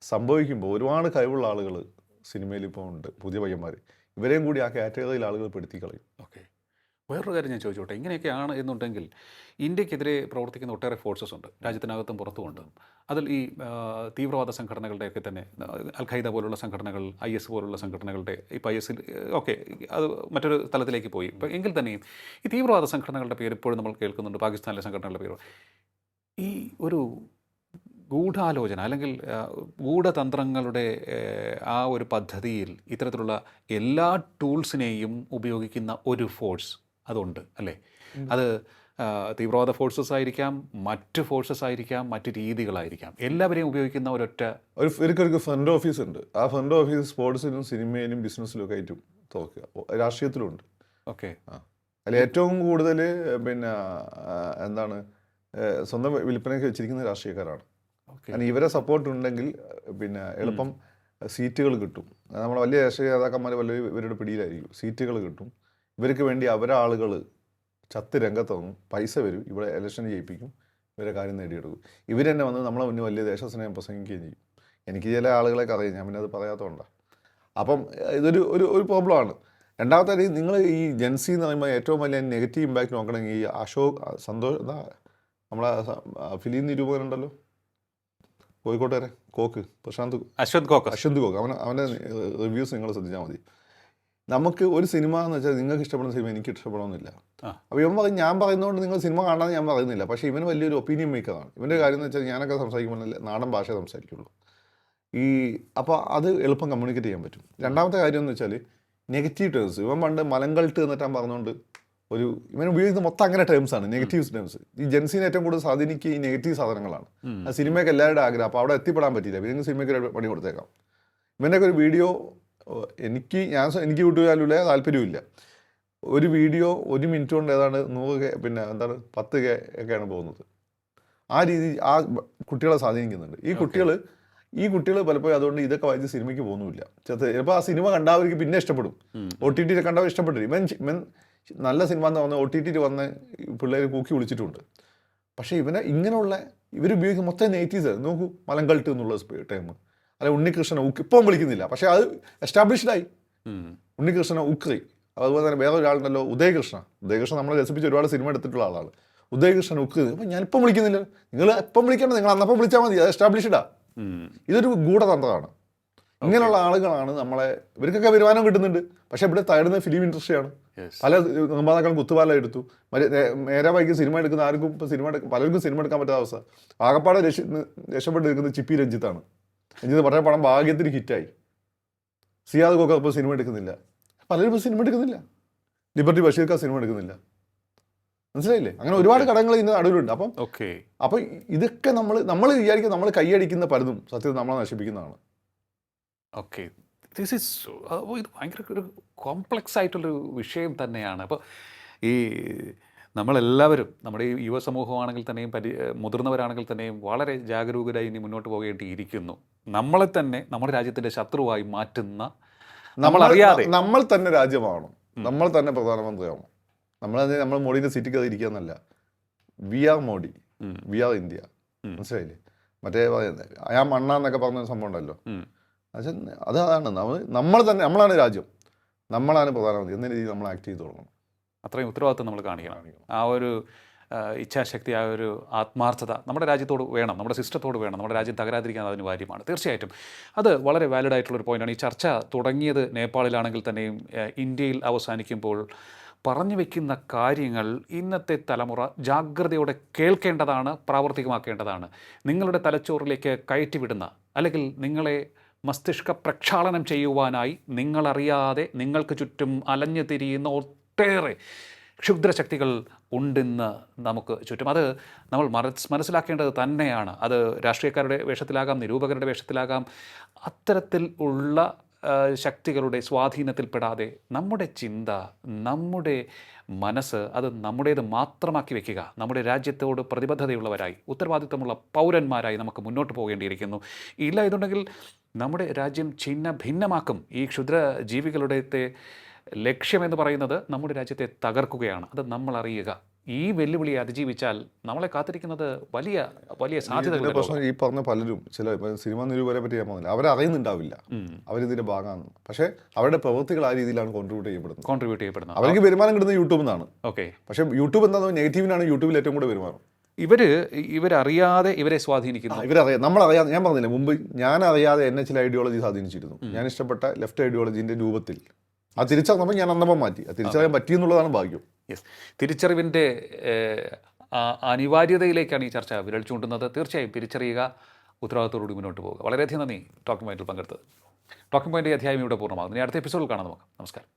സംഭവിക്കുമ്പോൾ ഒരുപാട് കഴിവുള്ള ആളുകൾ സിനിമയിൽ ഇപ്പോൾ ഉണ്ട്, പുതിയ പയ്യന്മാർ. ഇവരെയും കൂടി ആ കാറ്റഗറിയിൽ ആളുകൾ പെടുത്തി കളയും. ഓക്കെ, വേറൊരു കാര്യം ഞാൻ ചോദിച്ചോട്ടെ. ഇങ്ങനെയൊക്കെയാണ് എന്നുണ്ടെങ്കിൽ ഇന്ത്യക്കെതിരെ പ്രവർത്തിക്കുന്ന ഒട്ടേറെ ഫോഴ്സസ് ഉണ്ട്, രാജ്യത്തിനകത്തും പുറത്തുമുണ്ട്. അതിൽ ഈ തീവ്രവാദ സംഘടനകളുടെയൊക്കെ തന്നെ അൽ ഖൈദ പോലുള്ള സംഘടനകൾ, IS പോലുള്ള സംഘടനകളുടെ, ഇപ്പോൾ IS ഓക്കെ അത് മറ്റൊരു തലത്തിലേക്ക് പോയി. ഇപ്പോൾ എങ്കിൽ തന്നെയും ഈ തീവ്രവാദ സംഘടനകളുടെ പേര് ഇപ്പോഴും നമ്മൾ കേൾക്കുന്നുണ്ട്, പാകിസ്ഥാനിലെ സംഘടനകളുടെ പേര്. ഈ ഒരു ഗൂഢാലോചന അല്ലെങ്കിൽ ഗൂഢതന്ത്രങ്ങളുടെ ആ ഒരു പദ്ധതിയിൽ ഇത്തരത്തിലുള്ള എല്ലാ ടൂൾസിനെയും ഉപയോഗിക്കുന്ന ഒരു ഫോഴ്സ് അതുണ്ട് അല്ലേ? അത് തീവ്രവാദ ഫോഴ്സസ് ആയിരിക്കാം, മറ്റ് ഫോഴ്സസ് ആയിരിക്കാം, മറ്റ് രീതികളായിരിക്കാം, എല്ലാവരെയും ഉപയോഗിക്കുന്ന ഒരു ഫ്രണ്ട് ഓഫീസ് ഉണ്ട്. ആ ഫ്രണ്ട് ഓഫീസ് സ്പോർട്സിലും സിനിമയിലും ബിസിനസ്സിലും ഒക്കെ ആയിട്ടും തോക്കുക, രാഷ്ട്രീയത്തിലുണ്ട്. ഓക്കെ, അതിൽ ഏറ്റവും കൂടുതൽ പിന്നെ എന്താണ് സ്വന്തം വിൽപ്പനയ്ക്ക് വെച്ചിരിക്കുന്ന രാഷ്ട്രീയക്കാരാണ്. കാരണം ഇവരെ സപ്പോർട്ട് ഉണ്ടെങ്കിൽ പിന്നെ എളുപ്പം സീറ്റുകൾ കിട്ടും. നമ്മുടെ വലിയ രാഷ്ട്രീയ നേതാക്കന്മാർ വല്ലവരും ഇവരുടെ പിടിയിലായിരിക്കും, സീറ്റുകൾ കിട്ടും. ഇവർക്ക് വേണ്ടി അവരെ ആളുകൾ ചത്ത് രംഗത്തൊന്നും പൈസ വരും, ഇവിടെ ഇലക്ഷൻ ജയിപ്പിക്കും, ഇവരെ കാര്യം നേടിയെടുക്കും. ഇവർ തന്നെ വന്ന് നമ്മളെ മുന്നിൽ വലിയ ദേശസ്നേഹം പ്രസംഗിക്കുകയും ചെയ്യും. എനിക്ക് ചില ആളുകളെയൊക്കെ അറിയാം, ഞാൻ പിന്നെ അത് പറയാത്തതുകൊണ്ടാണ്. അപ്പം ഇതൊരു ഒരു പ്രോബ്ലമാണ്. രണ്ടാമത്തെ കാര്യം, നിങ്ങൾ ഈ ജെൻസി എന്ന് പറയുമ്പോൾ ഏറ്റവും വലിയ നെഗറ്റീവ് ഇമ്പാക്റ്റ് നോക്കണമെങ്കിൽ ഈ നമ്മളെ ഫിലിം നിരൂപകനുണ്ടല്ലോ, കോഴിക്കോട്ടുകാരെ, അശ്വന്ത് കോക്ക്, അവൻ്റെ റിവ്യൂസ് നിങ്ങൾ ശ്രദ്ധിച്ചാൽ മതി. നമുക്ക് ഒരു സിനിമ എന്ന് വെച്ചാൽ നിങ്ങൾക്ക് ഇഷ്ടപ്പെടുന്ന സിനിമ എനിക്ക് ഇഷ്ടപ്പെടണമെന്നില്ല. അപ്പോൾ ഇവൻ പറയും ഞാൻ പറയുന്നതുകൊണ്ട് നിങ്ങൾ സിനിമ കാണാമെന്ന് ഞാൻ പറയുന്നില്ല. പക്ഷേ ഇവന് വലിയൊരു ഒപ്പീനിയൻ മേക്കറാണ്. ഇവൻ്റെ കാര്യം എന്ന് വെച്ചാൽ ഞാനൊക്കെ സംസാരിക്കുമ്പോൾ നാടൻ ഭാഷ സംസാരിക്കുള്ളൂ. അപ്പോൾ അത് എളുപ്പം കമ്മ്യൂണിക്കേറ്റ് ചെയ്യാൻ പറ്റും. രണ്ടാമത്തെ കാര്യം എന്ന് വെച്ചാൽ നെഗറ്റീവ് ടേംസ്. ഇവൻ പണ്ട് മലങ്കൾട്ട് എന്നിട്ടാൻ പറഞ്ഞുകൊണ്ട് ഇവൻ ഉപയോഗിക്കുന്ന മൊത്തം അങ്ങനെ ടേംസാണ്, നെഗറ്റീവ് ടേംസ്. ഈ ജെൻസിനെ ഏറ്റവും കൂടുതൽ സ്വാധീനിക്കുക ഈ നെഗറ്റീവ് സാധനങ്ങളാണ്. ആ സിനിമയ്ക്ക് എല്ലാവരുടെ ആഗ്രഹം. അപ്പോൾ അവിടെ എത്തിപ്പെടാൻ പറ്റില്ല, ഇവർക്ക് സിനിമയ്ക്ക് പണി കൊടുത്തേക്കാം. ഇവൻ്റെയൊക്കെ ഒരു വീഡിയോ എനിക്ക് യൂട്യൂബിലുള്ള താല്പര്യമില്ല. ഒരു വീഡിയോ 1 മിനിറ്റ് കൊണ്ട് ഏതാണ്ട് 100K പിന്നെ 10K ഒക്കെയാണ് പോകുന്നത്. ആ രീതി ആ കുട്ടികളെ സ്വാധീനിക്കുന്നുണ്ട്. ഈ കുട്ടികൾ പലപ്പോഴും അതുകൊണ്ട് ഇതൊക്കെ വായിച്ച് സിനിമയ്ക്ക് പോകുന്നില്ല. ചിലപ്പോൾ ആ സിനിമ കണ്ടവർക്ക് പിന്നെ ഇഷ്ടപ്പെടും. OTT കണ്ടവർ ഇഷ്ടപ്പെട്ടില്ല. ഇവൻ നല്ല സിനിമ എന്ന് പറഞ്ഞാൽ OTT വന്ന് പിള്ളേർ കൂക്കി വിളിച്ചിട്ടുണ്ട്. പക്ഷേ ഇവരുപയോഗിക്കുന്ന മൊത്തം നെഗറ്റീവ്സ് നോക്കൂ. മലങ്കൾട്ട് എന്നുള്ള ടൈം, അല്ല ഉണ്ണികൃഷ്ണൻ ഇപ്പം വിളിക്കുന്നില്ല, പക്ഷേ അത് എസ്റ്റാബ്ലിഷ്ഡായി. ഉണ്ണികൃഷ്ണൻ ഉക്രി. അതുപോലെ തന്നെ വേറെ ഒരാളുണ്ടല്ലോ ഉദയകൃഷ്ണൻ നമ്മളെ രസിപ്പിച്ച് ഒരുപാട് സിനിമ എടുത്തിട്ടുള്ള ആളാണ്. ഉദയകൃഷ്ണൻ ഉക്രി. അപ്പം ഞാനിപ്പം വിളിക്കുന്നില്ല, നിങ്ങൾ എപ്പം വിളിക്കണം, നിങ്ങൾ അന്നപ്പം വിളിച്ചാൽ മതി, അത് എസ്റ്റാബ്ലിഷ്ഡാ. ഇതൊരു ഗൂഢതന്ത്രമാണ്. ഇങ്ങനെയുള്ള ആളുകളാണ് ഇവർക്കൊക്കെ വരുമാനം കിട്ടുന്നുണ്ട്. പക്ഷെ ഇവിടെ തകരുന്ന ഫിലിം ഇൻഡസ്ട്രിയാണ്. പല നിർമ്മാതാക്കളും കുത്തുപാല എടുത്തു. നേരെ വൈകി സിനിമ എടുക്കുന്ന ആർക്കും ഇപ്പം പലർക്കും സിനിമ എടുക്കാൻ പറ്റാത്ത അവസ്ഥ. ആകപ്പാടെ രക്ഷപ്പെട്ട് നിൽക്കുന്നത് ചിപ്പി രഞ്ജിത്താണ്. രഞ്ജിത്ത് പറഞ്ഞ പടം ഭാഗ്യത്തിന് ഹിറ്റായി. സിയാദ് കോക്കർ ഇപ്പോൾ സിനിമ എടുക്കുന്നില്ല, പലരും ഇപ്പോൾ സിനിമ എടുക്കുന്നില്ല. ലിബർട്ടി ബഷീർക്കാർ സിനിമ എടുക്കുന്നില്ല. മനസ്സിലായില്ലേ? അങ്ങനെ ഒരുപാട് ഘടകങ്ങൾ ഇതിൻ്റെ നടുവിലുണ്ട്. അപ്പം ഇതൊക്കെ നമ്മൾ വിചാരിക്കും നമ്മൾ കൈയടിക്കുന്ന പലതും സത്യത്തിൽ നമ്മളെ നശിപ്പിക്കുന്നതാണ്. ഓക്കെ, ഇത് ഭയങ്കര ഒരു കോംപ്ലക്സ് ആയിട്ടുള്ളൊരു വിഷയം തന്നെയാണ്. അപ്പോൾ ഈ നമ്മളെല്ലാവരും നമ്മുടെ ഈ യുവസമൂഹമാണെങ്കിൽ തന്നെയും മുതിർന്നവരാണെങ്കിൽ തന്നെയും വളരെ ജാഗരൂകരായി ഇനി മുന്നോട്ട് പോകേണ്ടിയിരിക്കുന്നു. നമ്മളെ തന്നെ നമ്മുടെ രാജ്യത്തിൻ്റെ ശത്രുവായി മാറ്റുന്ന നമ്മളറിയാതെ നമ്മൾ തന്നെ രാജ്യമാവണം, നമ്മൾ തന്നെ പ്രധാനമന്ത്രിയാവണം. നമ്മൾ മോഡിൻ്റെ സീറ്റിൽ കയറി ഇരിക്കുക എന്നല്ല. We are Modi, we are India. മനസ്സിലായില്ലേ? മറ്റേ അയാ മണ്ണ എന്നൊക്കെ പറഞ്ഞ സംഭവം ഉണ്ടല്ലോ. അതാണ് നമ്മളാണ് രാജ്യം, നമ്മളാണ് പ്രധാനമന്ത്രി എന്ന രീതിയിൽ നമ്മൾ ആക്ട് ചെയ്ത് തുടങ്ങണം. അത്രയും ഉത്തരവാദിത്വം നമ്മൾ കാണിക്കണം. ആ ഒരു ഇച്ഛാശക്തി, ആ ഒരു ആത്മാർത്ഥത നമ്മുടെ രാജ്യത്തോട് വേണം, നമ്മുടെ സിസ്റ്റത്തോട് വേണം. നമ്മുടെ രാജ്യം തകരാതിരിക്കാൻ അതിന് കാര്യമാണ്. തീർച്ചയായിട്ടും അത് വളരെ വാലിഡ് ആയിട്ടുള്ളൊരു പോയിൻ്റാണ്. ഈ ചർച്ച തുടങ്ങിയത് നേപ്പാളിലാണെങ്കിൽ തന്നെയും ഇന്ത്യയിൽ അവസാനിക്കുമ്പോൾ പറഞ്ഞു വയ്ക്കുന്ന കാര്യങ്ങൾ ഇന്നത്തെ തലമുറ ജാഗ്രതയോടെ കേൾക്കേണ്ടതാണ്, പ്രാവർത്തികമാക്കേണ്ടതാണ്. നിങ്ങളുടെ തലച്ചോറിലേക്ക് കയറ്റിവിടുന്ന അല്ലെങ്കിൽ നിങ്ങളെ മസ്തിഷ്ക പ്രക്ഷാളനം ചെയ്യുവാനായി നിങ്ങളറിയാതെ നിങ്ങൾക്ക് ചുറ്റും അലഞ്ഞു തിരിയുന്ന ഒട്ടേറെ ക്ഷുദ്രശക്തികൾ ഉണ്ടെന്ന് നമുക്ക് ചുറ്റും. അത് നമ്മൾ മനസ്സിലാക്കേണ്ടത് തന്നെയാണ്. അത് രാഷ്ട്രീയക്കാരുടെ വേഷത്തിലാകാം, നിരൂപകരുടെ വേഷത്തിലാകാം. അത്തരത്തിൽ ഉള്ള ശക്തികളുടെ സ്വാധീനത്തിൽപ്പെടാതെ നമ്മുടെ ചിന്ത, നമ്മുടെ മനസ്സ് അത് നമ്മുടേത് മാത്രമാക്കി വെക്കുക. നമ്മുടെ രാജ്യത്തോട് പ്രതിബദ്ധതയുള്ളവരായി, ഉത്തരവാദിത്തമുള്ള പൗരന്മാരായി നമുക്ക് മുന്നോട്ട് പോകേണ്ടിയിരിക്കുന്നു. ഇല്ല ഇതുണ്ടെങ്കിൽ നമ്മുടെ രാജ്യം ഛിന്ന ഭിന്നമാക്കും. ഈ ക്ഷുദ്ര ജീവികളുടെ ലക്ഷ്യമെന്ന് പറയുന്നത് നമ്മുടെ രാജ്യത്തെ തകർക്കുകയാണ്. അത് നമ്മൾ അറിയുക. ഈ വെല്ലുവിളിയെ അതിജീവിച്ചാൽ നമ്മളെ കാത്തിരിക്കുന്നത് വലിയ വലിയ സാധ്യതകളുടെ പ്രശ്നം ഈ പറഞ്ഞ പലരും ചില സിനിമാ നിരൂപരെ പറ്റി ഞാൻ പറഞ്ഞില്ല, അവരറിയുന്നുണ്ടാവില്ല അവരിതിന്റെ ഭാഗമാണ്. പക്ഷേ അവരുടെ പ്രവൃത്തികൾ ആ രീതിയിലാണ് കോൺട്രിബ്യൂട്ട് ചെയ്യപ്പെടുന്നത്. അവർക്ക് വരുമാനം കിട്ടുന്നത് യൂട്യൂബിൽ നിന്നാണ്. ഓക്കെ, പക്ഷേ യൂട്യൂബ് എന്താണെന്ന് നെഗറ്റീവിനാണ് യൂട്യൂബിൽ ഏറ്റവും കൂടുതൽ വരുമാനം. ഇവരറിയാതെ ഇവരെ സ്വാധീനിക്കുന്നു. ഇവരറിയാം, നമ്മളറിയാതെ. ഞാൻ പറഞ്ഞില്ല മുമ്പ്, ഞാൻ അറിയാതെ എന്നെ ചില ഐഡിയോളജി സ്വാധീനിച്ചിരുന്നു. ഞാൻ ഇഷ്ടപ്പെട്ട ലെഫ്റ്റ് ഐഡിയോളജിന്റെ രൂപത്തിൽ ആ തിരിച്ചറിഞ്ഞപ്പോൾ ഞാൻ അന്നപ്പം മാറ്റി. അത് തിരിച്ചറിയാൻ പറ്റിയെന്നുള്ളതാണ് ഭാഗ്യം. യെസ്, തിരിച്ചറിവിൻ്റെ അനിവാര്യതയിലേക്കാണ് ഈ ചർച്ച വിരൽ ചൂണ്ടുന്നത്. തീർച്ചയായും തിരിച്ചറിയുക, ഉത്തരവാദിത്തോടുകൂടി മുന്നോട്ട് പോവുക. വളരെയധികം നന്ദി ടോക്കിംഗ് പോയിന്റിൽ പങ്കെടുത്തത്. ടോക്കിംഗ് പോയിന്റ് അധ്യായം ഇവിടെ പൂർണ്ണമാകുന്നു. ഇനി അടുത്ത എപ്പിസോഡിൽ കാണാം നമുക്ക്. നമസ്കാരം.